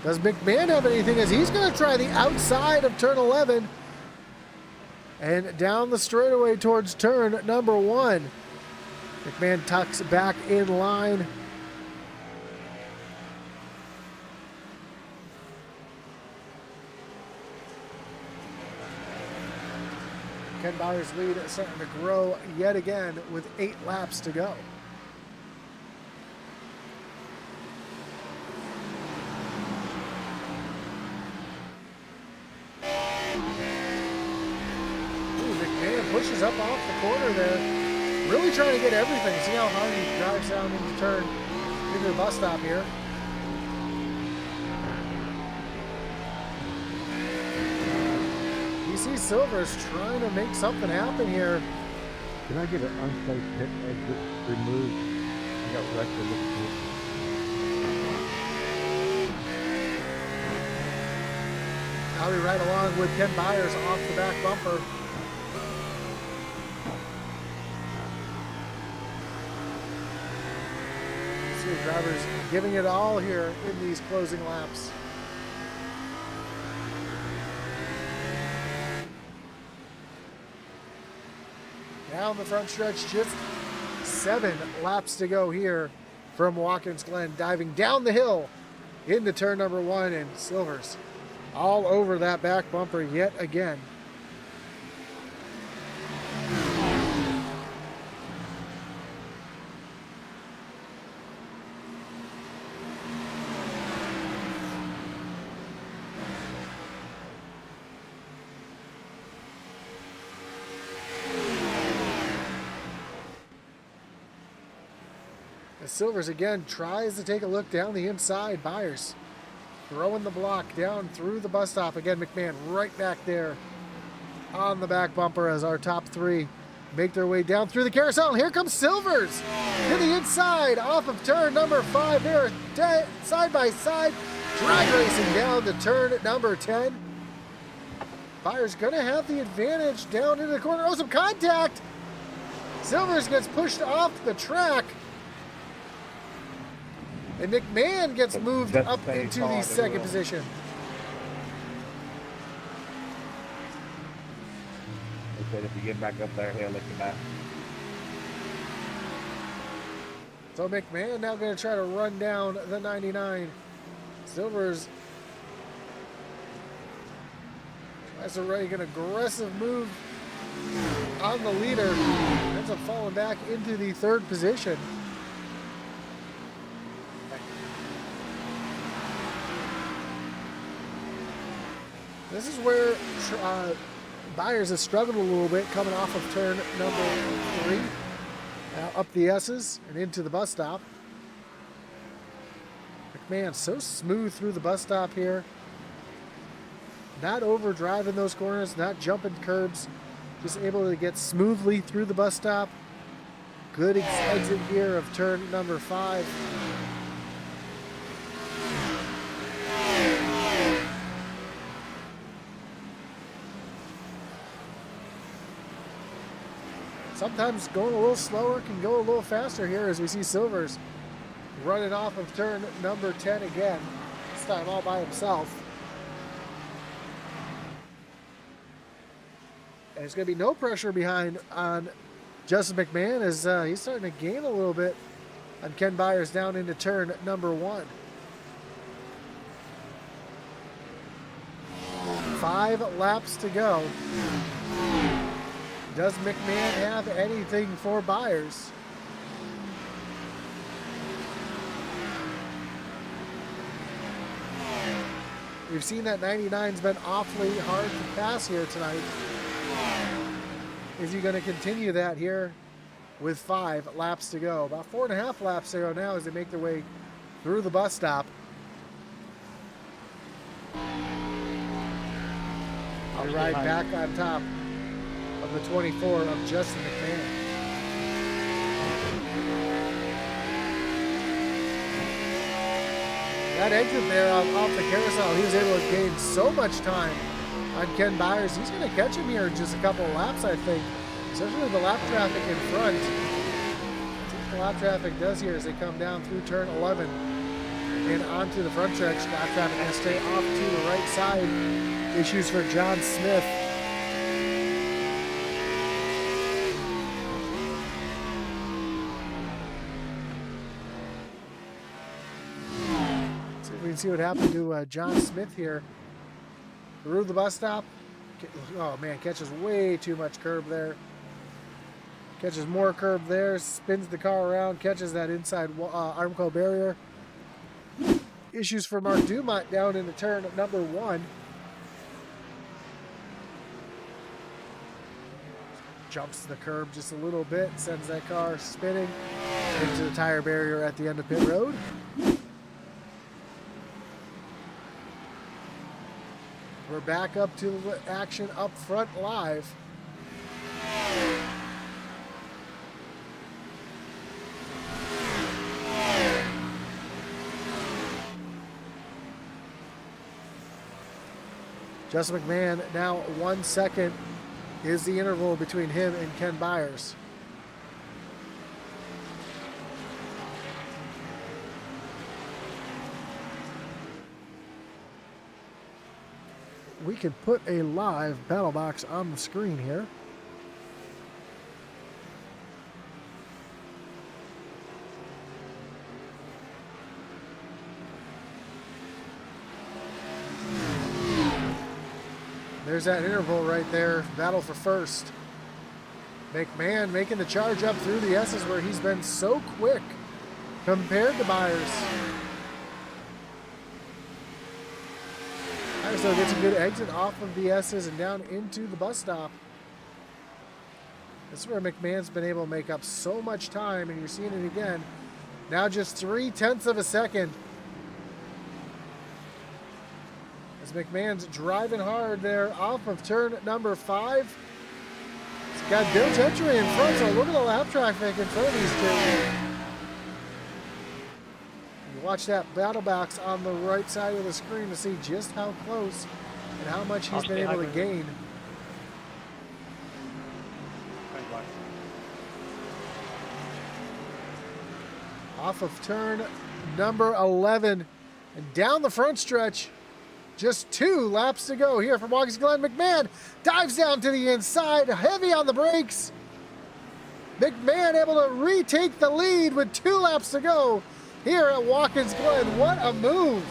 Does McMahon have anything as he's going to try the outside of turn 11 and down the straightaway towards turn number 1. McMahon tucks back in line. Ken Byers' lead is starting to grow yet again with 8 laps to go. McMahon pushes up off the corner there. Really trying to get everything. See how hard he drives down into turn into the bus stop here. You see Silver's trying to make something happen here. Can I get an unsafe pit exit removed? I got wrecked a little bit. I'll be right along with Ken Byers off the back bumper. See the drivers giving it all here in these closing laps. Down the front stretch, just 7 laps to go here from Watkins Glen, diving down the hill into turn number 1, and Silvers all over that back bumper yet again. Silvers again tries to take a look down the inside. Byers throwing the block down through the bus stop. Again, McMahon right back there on the back bumper as our top 3 make their way down through the carousel. And here comes Silvers to the inside off of turn number 5. They're side by side, drag racing down to turn number 10. Byers gonna have the advantage down into the corner. Oh, some contact. Silvers gets pushed off the track. And McMahon gets moved up into the second position. They said if you get back up there, he'll let you back. So McMahon now going to try to run down the 99. Silvers tries to make an aggressive move on the leader. Ends up falling back into the 3rd position. This is where Byers has struggled a little bit coming off of turn number 3. Now up the S's and into the bus stop. McMahon so smooth through the bus stop here. Not overdriving those corners, not jumping curbs. Just able to get smoothly through the bus stop. Good exit here of turn number 5. Sometimes going a little slower can go a little faster here as we see Silvers running off of turn number 10 again. This time all by himself. And there's going to be no pressure behind on Justin McMahon as he's starting to gain a little bit on Ken Byers down into turn number 1. 5 laps to go. Does McMahon have anything for Byers? We've seen that 99's been awfully hard to pass here tonight. Is he going to continue that here with 5 laps to go? About 4.5 laps to go now as they make their way through the bus stop. They ride back on top of the 24 of Justin McMahon. That exit there off the carousel, he was able to gain so much time on Ken Byers. He's going to catch him here in just a couple of laps, I think, especially with the lap traffic in front. That's what the lap traffic does here as they come down through turn 11 and onto the front stretch. Lap traffic going to stay off to the right side. Issues for John Smith. We can see what happened to John Smith here. Through the bus stop. Oh man, catches way too much curb there. Catches more curb there, spins the car around, catches that inside Armco barrier. Issues for Mark Dumont down into turn number 1. Jumps the curb just a little bit, sends that car spinning into the tire barrier at the end of pit road. We're back up to the action up front live. Justin McMahon now 1 second is the interval between him and Ken Byers. We can put a live battle box on the screen here. There's that interval right there. Battle for first. McMahon making the charge up through the S's where he's been so quick compared to Byers. Byers though gets a good exit off of the S's and down into the bus stop. This is where McMahon's been able to make up so much time, and you're seeing it again. Now just 0.3 of a second. As McMahon's driving hard there off of turn number 5. He's got Bill Gentry in front, so look at the lap traffic in front of these two. You watch that battle box on the right side of the screen to see just how close and how much he's been able to gain. Off of turn number 11 and down the front stretch. Just 2 laps to go here from Watkins Glen. McMahon dives down to the inside, heavy on the brakes. McMahon able to retake the lead with 2 laps to go here at Watkins Glen. What a move.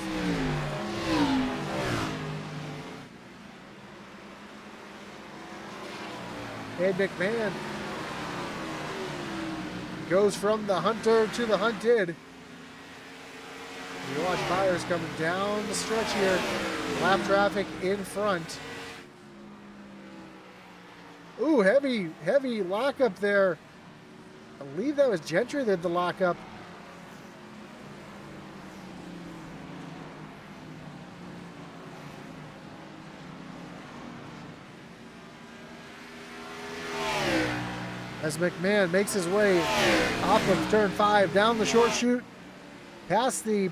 And McMahon goes from the hunter to the hunted. You watch Byers coming down the stretch here. Lap traffic in front. Ooh, heavy lockup there. I believe that was Gentry that did the lockup. as McMahon makes his way off of turn 5 down the short chute, past the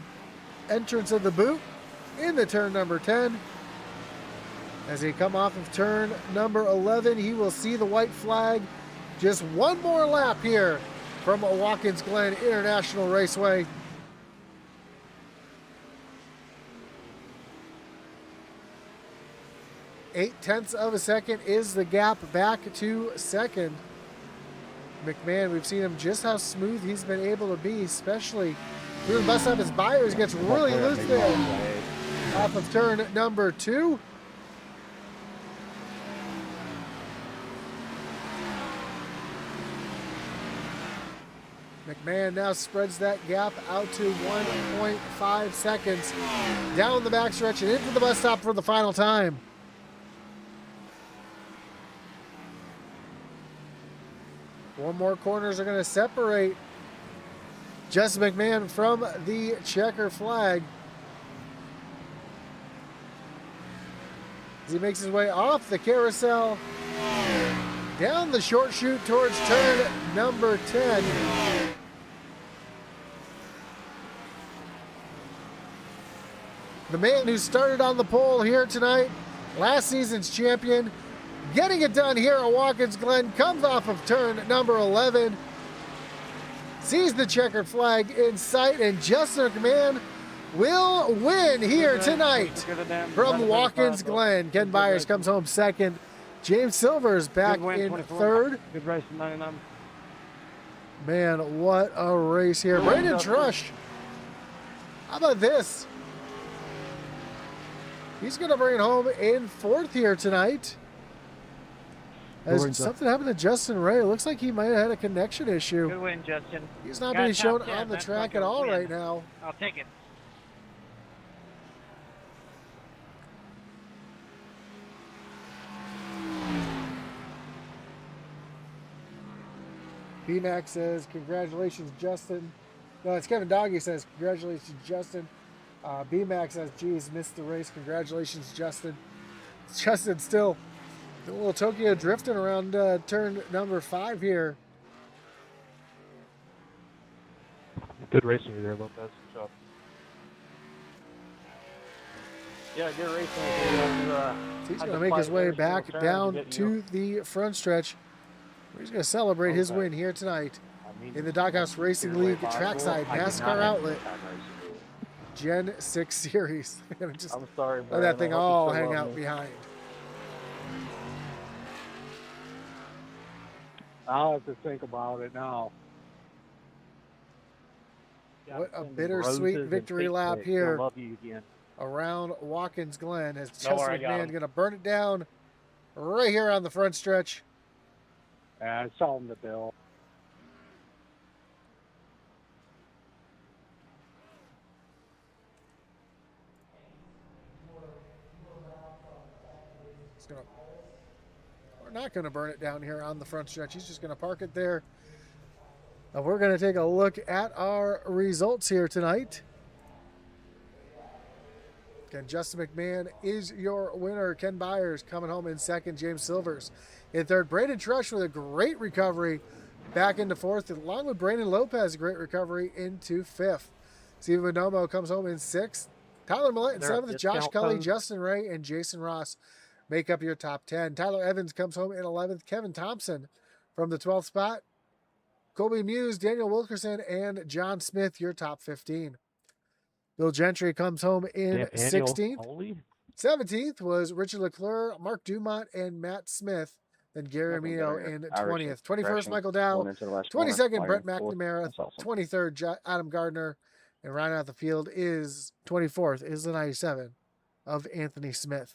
entrance of the boot into turn number 10. As he come off of turn number 11, he will see the white flag. Just one more lap here from Watkins Glen International Raceway. Eight-tenths of a second is the gap back to second. McMahon, we've seen him just how smooth he's been able to be, especially through the bus stop. His Byers gets really loose there off of turn number 2. McMahon now spreads that gap out to 1.5 seconds down the backstretch and into the bus stop for the final time. Four more corners are going to separate Justin McMahon from the checker flag. As he makes his way off the carousel, down the short chute towards turn number 10. The man who started on the pole here tonight, last season's champion, getting it done here at Watkins Glen, comes off of turn number 11, sees the checkered flag in sight, and Justin McMahon will win here tonight from Watkins Glen. Ken Byers comes home second. James Silver's back in third. Good race in 99. Man, what a race here. Brandon Trush, how about this? He's going to bring it home in fourth here tonight. As something happened to Justin Ray. It looks like he might have had a connection issue. Good win, Justin. He's not Got being top shown 10, on the that's track like at a all win. right now. I'll take it. BMAC says, congratulations, Justin. No, it's Kevin Doggy says, congratulations, Justin. BMAC says, geez, missed the race. Congratulations, Justin. Justin still a little Tokyo drifting around turn number 5 here. Good racing there, Lopez. Good job. Yeah, good racing. He's going to make his way back down to the front stretch. He's going to celebrate his win here tonight in the Doghouse Racing League Trackside NASCAR Outlet Gen6 Series. Just I'm sorry, let that thing all hang out behind. I'll have to think about it now. What a bittersweet victory lap here Love you again. around Watkins Glen as Don't Justin worry, I got McMahon him. going to burn it down right here on the front stretch. I saw him the bill. We're not going to burn it down here on the front stretch. He's just going to park it there. Now we're going to take a look at our results here tonight. Again, Justin McMahon is your winner. Ken Byers coming home in second. James Silvers in third. Braden Trush with a great recovery back into fourth, along with Brandon Lopez, a great recovery into fifth. Steven Bonomo comes home in sixth. Tyler Millett in There a seventh. Josh discount Cully, code? Justin Ray, and Jason Ross make up your top 10. Tyler Evans comes home in 11th. Kevin Thompson from the 12th spot. Colby Muse, Daniel Wilkerson, and John Smith, your top 15. Bill Gentry comes home in 16th. 17th was Richard Leclerc, Mark Dumont, and Matt Smith. Then Gary Amino in 20th. 21st, Michael Dow. 22nd, Brett McNamara. 23rd, Adam Gardner. And rounding out the field is 24th, is the 97 of Anthony Smith.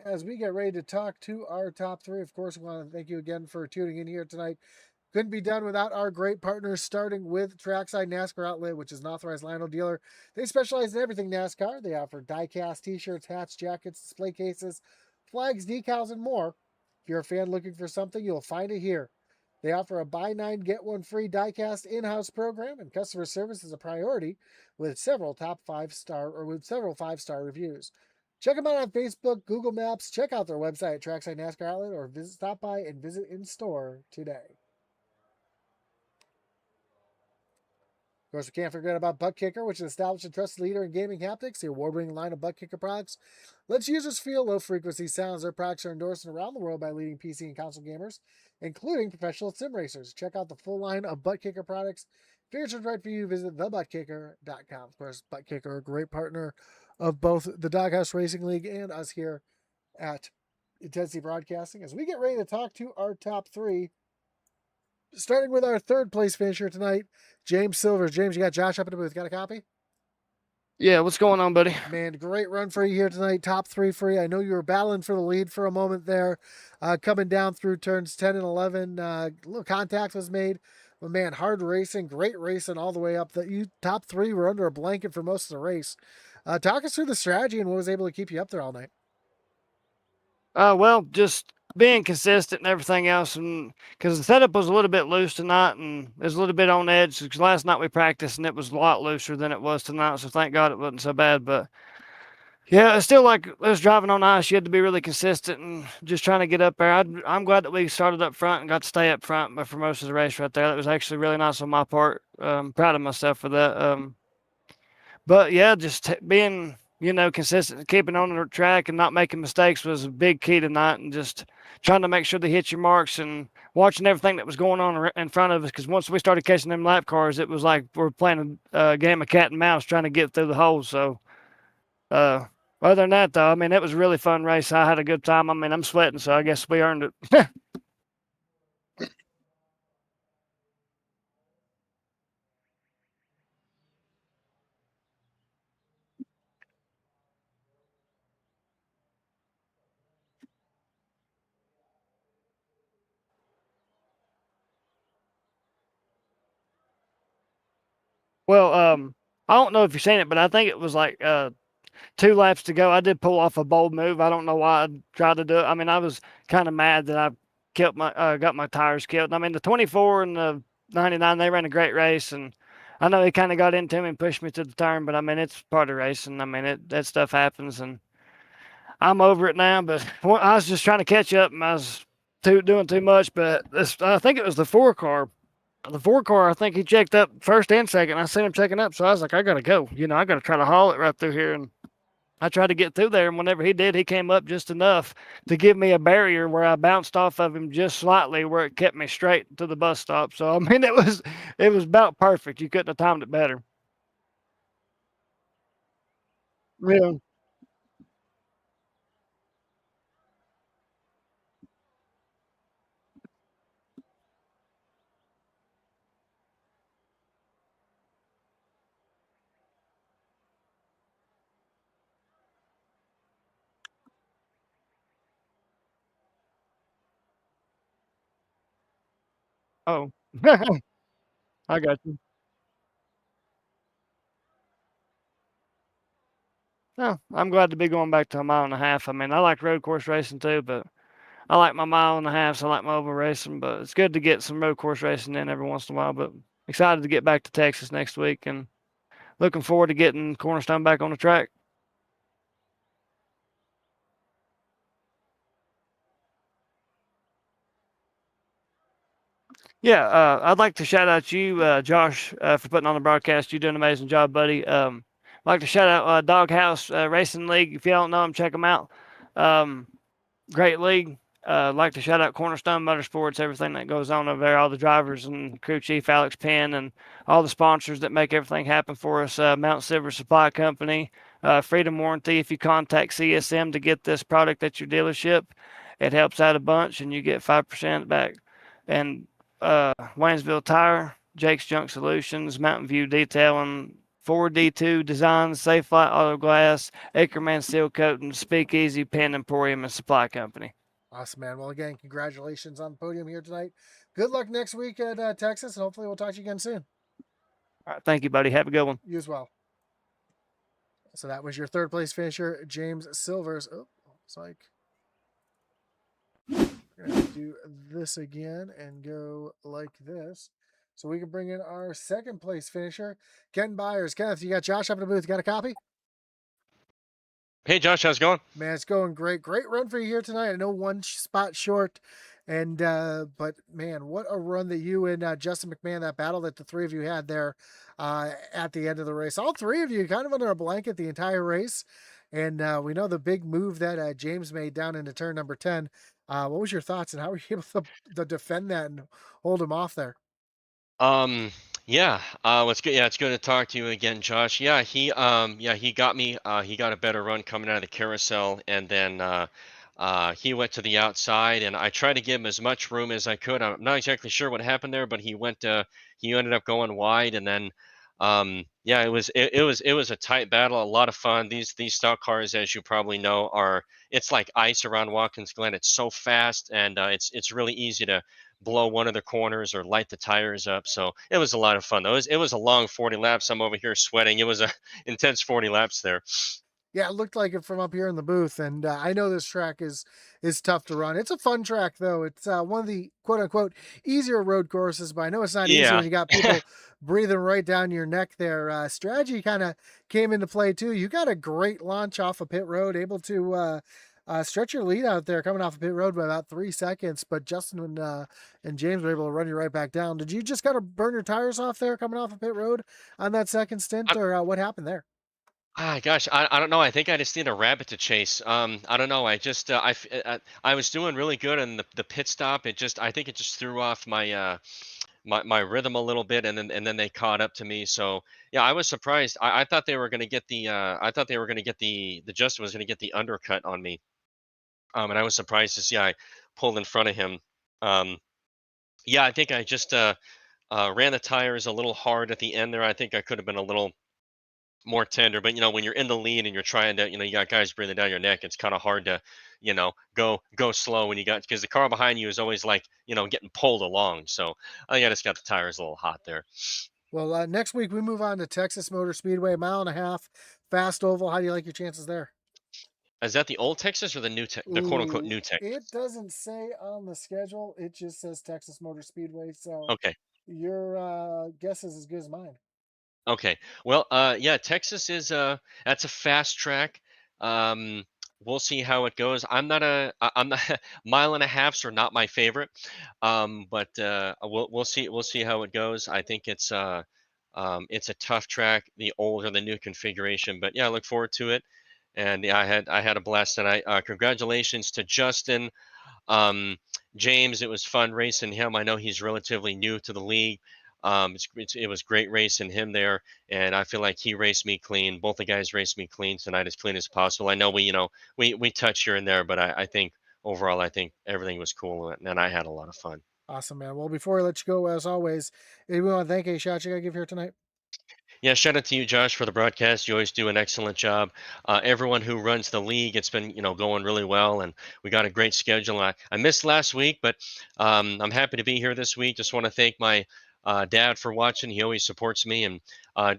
As we get ready to talk to our top 3, of course, we want to thank you again for tuning in here tonight. Couldn't be done without our great partners, starting with Trackside NASCAR Outlet, which is an authorized Lionel dealer. They specialize in everything NASCAR. They offer die-cast t-shirts, hats, jackets, display cases, flags, decals, and more. If you're a fan looking for something, you'll find it here. They offer a buy 9, get 1 free die-cast in-house program, and customer service is a priority with several 5-star reviews. Check them out on Facebook, Google Maps. Check out their website at Trackside NASCAR Outlet or stop by and visit in store today. Of course, we can't forget about Butt Kicker, which is an established and trusted leader in gaming haptics. The award-winning line of Butt Kicker products lets users feel low-frequency sounds. Their products are endorsed around the world by leading PC and console gamers, including professional sim racers. Check out the full line of Butt Kicker products. Featured right for you. Visit thebuttkicker.com. Of course, Butt Kicker, a great partner of both the Doghouse Racing League and us here at Intensity Broadcasting. As we get ready to talk to our top three, starting with our third place finisher tonight, James Silvers. James, you got Josh up in the booth. Got a copy? Yeah, what's going on, buddy? Man, great run for you here tonight. Top three for you. I know you were battling for the lead for a moment there, coming down through turns 10 and 11. Little contact was made. But man, hard racing, great racing all the way up. You top three were under a blanket for most of the race. Talk us through the strategy and what was able to keep you up there all night. Well, just being consistent and everything else, and because the setup was a little bit loose tonight, and it was a little bit on edge. Because last night we practiced, and it was a lot looser than it was tonight. So thank God it wasn't so bad. But yeah, it's still like us driving on ice. You had to be really consistent and just trying to get up there. I'm glad that we started up front and got to stay up front, but for most of the race right there, that was actually really nice on my part. Proud of myself for that. But yeah, just being consistent, keeping on the track and not making mistakes was a big key tonight, and just trying to make sure they hit your marks and watching everything that was going on in front of us. Because once we started catching them lap cars, it was like we're playing a game of cat and mouse trying to get through the holes. So, other than that, though, I mean, it was a really fun race. I had a good time. I mean, I'm sweating, so I guess we earned it. Well, I don't know if you've seen it, but I think it was like 2 laps to go. I did pull off a bold move. I don't know why I tried to do it. I mean, I was kind of mad that I got my tires killed. I mean, the 24 and the 99, they ran a great race, and I know he kind of got into me and pushed me to the turn, but I mean, it's part of racing. I mean, that stuff happens, and I'm over it now. But I was just trying to catch up, and I was doing too much. But I think it was the 4 car. The 4 car, I think he checked up first and second. I seen him checking up, so I was like, I gotta go. I gotta try to haul it right through here, and I tried to get through there, and whenever he did, he came up just enough to give me a barrier where I bounced off of him just slightly, where it kept me straight to the bus stop. So I mean, it was about perfect. You couldn't have timed it better. Yeah. Oh, I got you. Oh, I'm glad to be going back to a mile and a half. I mean, I like road course racing too, but I like my mile and a half. So I like my oval racing, but it's good to get some road course racing in every once in a while. But excited to get back to Texas next week, and looking forward to getting Cornerstone back on the track. Yeah, I'd like to shout out you, Josh, for putting on the broadcast. You're doing an amazing job, buddy. I'd like to shout out Doghouse Racing League. If you don't know them, check them out. Um, Great league. I'd like to shout out Cornerstone Motorsports, everything that goes on over there, all the drivers and crew chief Alex Penn, and all the sponsors that make everything happen for us. Mount Silver Supply Company, Freedom Warranty. If you contact CSM to get this product at your dealership, it helps out a bunch, and you get 5% back. And Waynesville Tire, Jake's Junk Solutions, Mountain View Detailing, 4D2 Designs, Safe Light Auto Glass, Acreman Seal Coating, Speakeasy, Pen Emporium, and Supply Company. Awesome, man. Well, again, congratulations on the podium here tonight. Good luck next week at Texas, and hopefully we'll talk to you again soon. All right, thank you, buddy. Have a good one. You as well. So that was your third place finisher, James Silvers. Oh, it's like we're gonna have to do this again and go like this, so we can bring in our second place finisher, Ken Byers. Kenneth, you got Josh up in the booth. You got a copy? Hey, Josh, how's it going? Man, it's going great. Great run for you here tonight. I know one spot short, and but man, what a run that you and Justin McMahon, that battle that the three of you had there at the end of the race. All three of you kind of under a blanket the entire race, and we know the big move that James made down into turn number 10. What was your thoughts, and how were you able to defend that and hold him off there? Yeah, it's good. Yeah, it's good to talk to you again, Josh. Yeah, he got me. He got a better run coming out of the carousel, and then he went to the outside, and I tried to give him as much room as I could. I'm not exactly sure what happened there, but he ended up going wide, and then, yeah, it was a tight battle, a lot of fun. These stock cars, as you probably know, it's like ice around Watkins Glen. It's so fast, and it's really easy to blow one of the corners or light the tires up. So it was a lot of fun. Though it was a long 40 laps. I'm over here sweating. It was a intense 40 laps there. Yeah, it looked like it from up here in the booth, and I know this track is tough to run. It's a fun track though. It's one of the quote unquote easier road courses, but I know it's not easy Yeah. when you got people breathing right down your neck there. Strategy kind of came into play too. You got a great launch off of pit road, able to stretch your lead out there coming off of pit road by about 3 seconds. But Justin and James were able to run you right back down. Did you just kind of burn your tires off there coming off of pit road on that second stint, or what happened there? Gosh, I don't know. I think I just need a rabbit to chase. I don't know. I just I was doing really good in the pit stop. I think it just threw off my rhythm a little bit, and then they caught up to me. So yeah, I was surprised. I thought they were going to get the Justin was going to get the undercut on me. And I was surprised to see I pulled in front of him. Um, yeah, I think I just ran the tires a little hard at the end there. I think I could have been a little more tender, but when you're in the lead and you're trying to, you got guys breathing down your neck, it's kind of hard to, go slow when you got, because the car behind you is always like, getting pulled along. So I think I just got the tires a little hot there. Well, next week we move on to Texas Motor Speedway, 1.5 mile, fast oval. How do you like your chances there? Is that the old Texas or the quote unquote new Texas? It doesn't say on the schedule. It just says Texas Motor Speedway. So Okay. your guess is as good as mine. Okay. Well, yeah, Texas is that's a fast track. Um, we'll see how it goes. I'm not mile and a halfs are not my favorite. But we'll see how it goes. I think it's a tough track, the old or the new configuration. But yeah, I look forward to it. And yeah, I had a blast tonight. Congratulations to Justin. Um, James, it was fun racing him. I know he's relatively new to the league. It was great racing him there, and I feel like he raced me clean. Both the guys raced me clean tonight, as clean as possible. I know we touch here and there, but I think overall, I think everything was cool, and I had a lot of fun. Awesome, man. Well, before I let you go, as always, we want to thank a shot you got to give here tonight. Yeah, shout out to you, Josh, for the broadcast. You always do an excellent job. Everyone who runs the league, it's been going really well, and we got a great schedule. I missed last week, but I'm happy to be here this week. Just want to thank my dad for watching. He always supports me, and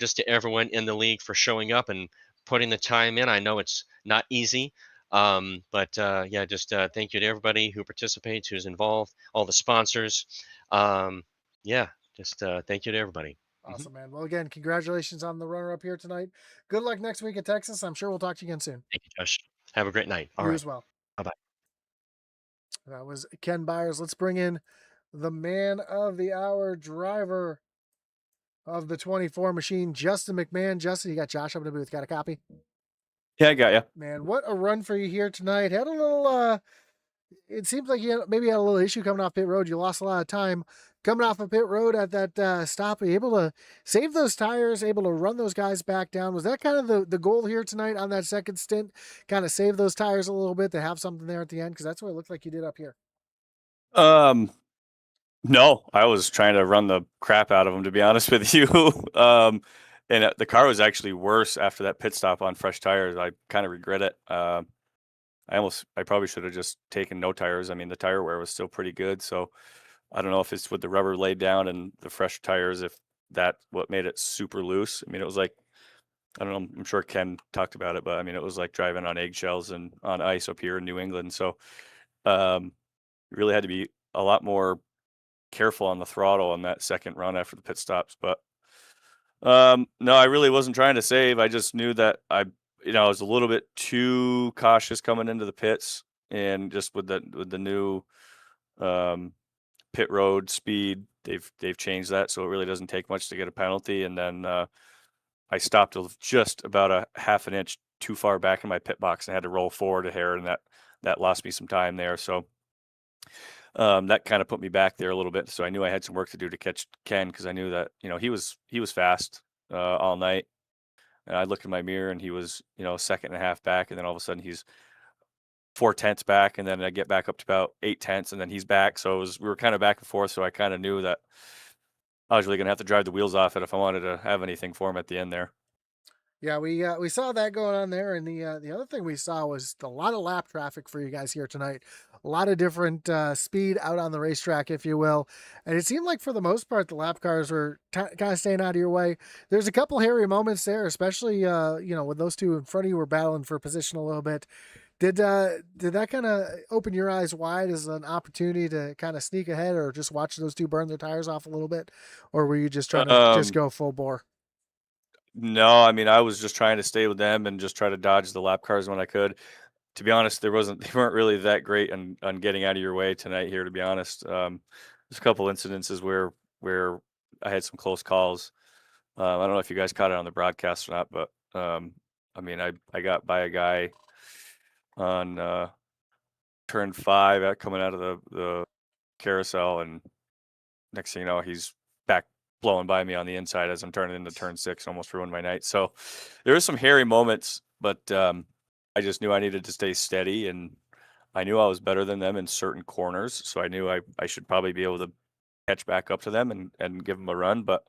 just to everyone in the league for showing up and putting the time in. I know it's not easy, but yeah, just thank you to everybody who participates, who's involved, all the sponsors. Yeah, just thank you to everybody. Awesome, man. Well, again, congratulations on the runner up here tonight. Good luck next week at Texas. I'm sure we'll talk to you again soon. Thank you, Josh. Have a great night. All You right. as well. Bye-bye. That was Ken Byers. Let's bring in the man of the hour, driver of the 24 machine, Justin McMahon. Justin, you got Josh up in the booth. Got a copy? Yeah, I got you. Man, what a run for you here tonight. Had a little, it seems like you maybe had a little issue coming off pit road. You lost a lot of time coming off of pit road at that stop. Are you able to save those tires, able to run those guys back down? Was that kind of the goal here tonight on that second stint? Kind of save those tires a little bit to have something there at the end? Because that's what it looked like you did up here. No, I was trying to run the crap out of them, to be honest with you. And the car was actually worse after that pit stop on fresh tires. I kind of regret it. I probably should have just taken no tires. I mean, the tire wear was still pretty good. So I don't know if it's with the rubber laid down and the fresh tires, if that what made it super loose. I mean, it was like, I don't know, I'm sure Ken talked about it, but I mean, it was like driving on eggshells and on ice up here in New England. So really had to be a lot more careful on the throttle on that second run after the pit stops. But no, I really wasn't trying to save. I just knew that I was a little bit too cautious coming into the pits, and just with the new pit road speed, they've changed that, so it really doesn't take much to get a penalty. And then I stopped just about a half an inch too far back in my pit box and had to roll forward a hair, and that lost me some time there. So that kind of put me back there a little bit. So I knew I had some work to do to catch Ken, because I knew that he was fast all night. And I looked in my mirror and he was second and a half back, and then all of a sudden he's 4/10 back, and then I get back up to about 8/10, and then he's back. So we were kind of back and forth. So I kind of knew that I was really gonna have to drive the wheels off it if I wanted to have anything for him at the end there. Yeah, we saw that going on there, and the other thing we saw was a lot of lap traffic for you guys here tonight. A lot of different speed out on the racetrack, if you will, and it seemed like for the most part the lap cars were kind of staying out of your way. There's a couple hairy moments there, especially when those two in front of you were battling for position a little bit. Did that kind of open your eyes wide as an opportunity to kind of sneak ahead, or just watch those two burn their tires off a little bit, or were you just trying to just go full bore? No, I mean, I was just trying to stay with them and just try to dodge the lap cars when I could. To be honest, they weren't really that great on getting out of your way tonight here, to be honest. There's a couple incidences where I had some close calls. I don't know if you guys caught it on the broadcast or not, but I mean, I got by a guy on turn 5 coming out of the carousel, and next thing you know, he's back blowing by me on the inside as I'm turning into turn 6, almost ruined my night. So there were some hairy moments, but I just knew I needed to stay steady, and I knew I was better than them in certain corners. So I knew I should probably be able to catch back up to them and give them a run. But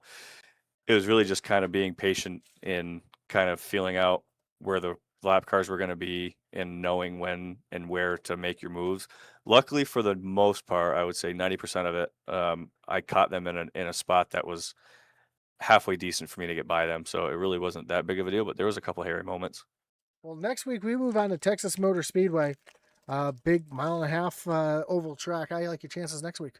it was really just kind of being patient in kind of feeling out where the lap cars were going to be and knowing when and where to make your moves. Luckily, for the most part, I would say 90% of it, I caught them in a spot that was halfway decent for me to get by them. So it really wasn't that big of a deal, but there was a couple hairy moments. Well, next week we move on to Texas Motor Speedway, big 1.5 mile oval track. How do you like your chances next week?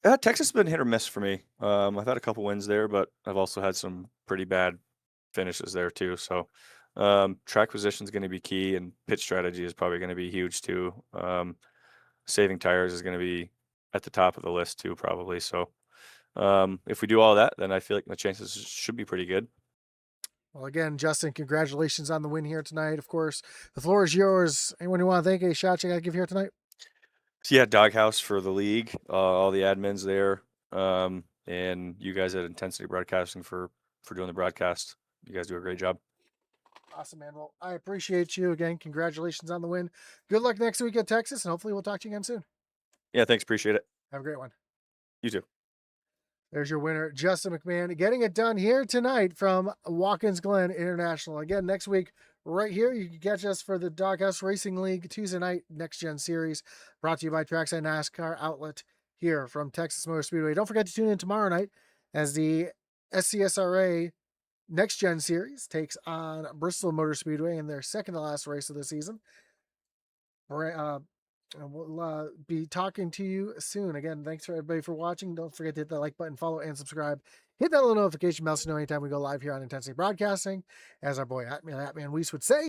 Texas has been hit or miss for me. I've had a couple wins there, but I've also had some pretty bad finishes there too. So track position is going to be key, and pit strategy is probably going to be huge too. Saving tires is going to be at the top of the list too, probably. So if we do all that, then I feel like the chances should be pretty good. Well, again, Justin, congratulations on the win here tonight. Of course, the floor is yours. Anyone you want to thank? Any shots you got to give here tonight? So yeah, Doghouse for the league, all the admins there, and you guys at Intensity Broadcasting for doing the broadcast. You guys do a great job. Awesome, man. Well, I appreciate you. Again, congratulations on the win. Good luck next week at Texas, and hopefully we'll talk to you again soon. Yeah, thanks. Appreciate it. Have a great one. You too. There's your winner, Justin McMahon, getting it done here tonight from Watkins Glen International. Again, next week, right here, you can catch us for the Doghouse Racing League Tuesday night Next Gen Series, brought to you by Trackside NASCAR outlet here from Texas Motor Speedway. Don't forget to tune in tomorrow night as the SCSRA Next Gen Series takes on Bristol Motor Speedway in their second to last race of the season. And we'll be talking to you soon. Again, thanks for everybody for watching. Don't forget to hit that like button, follow, and subscribe. Hit that little notification bell so you know anytime we go live here on Intensity Broadcasting. As our boy Atman Weiss would say,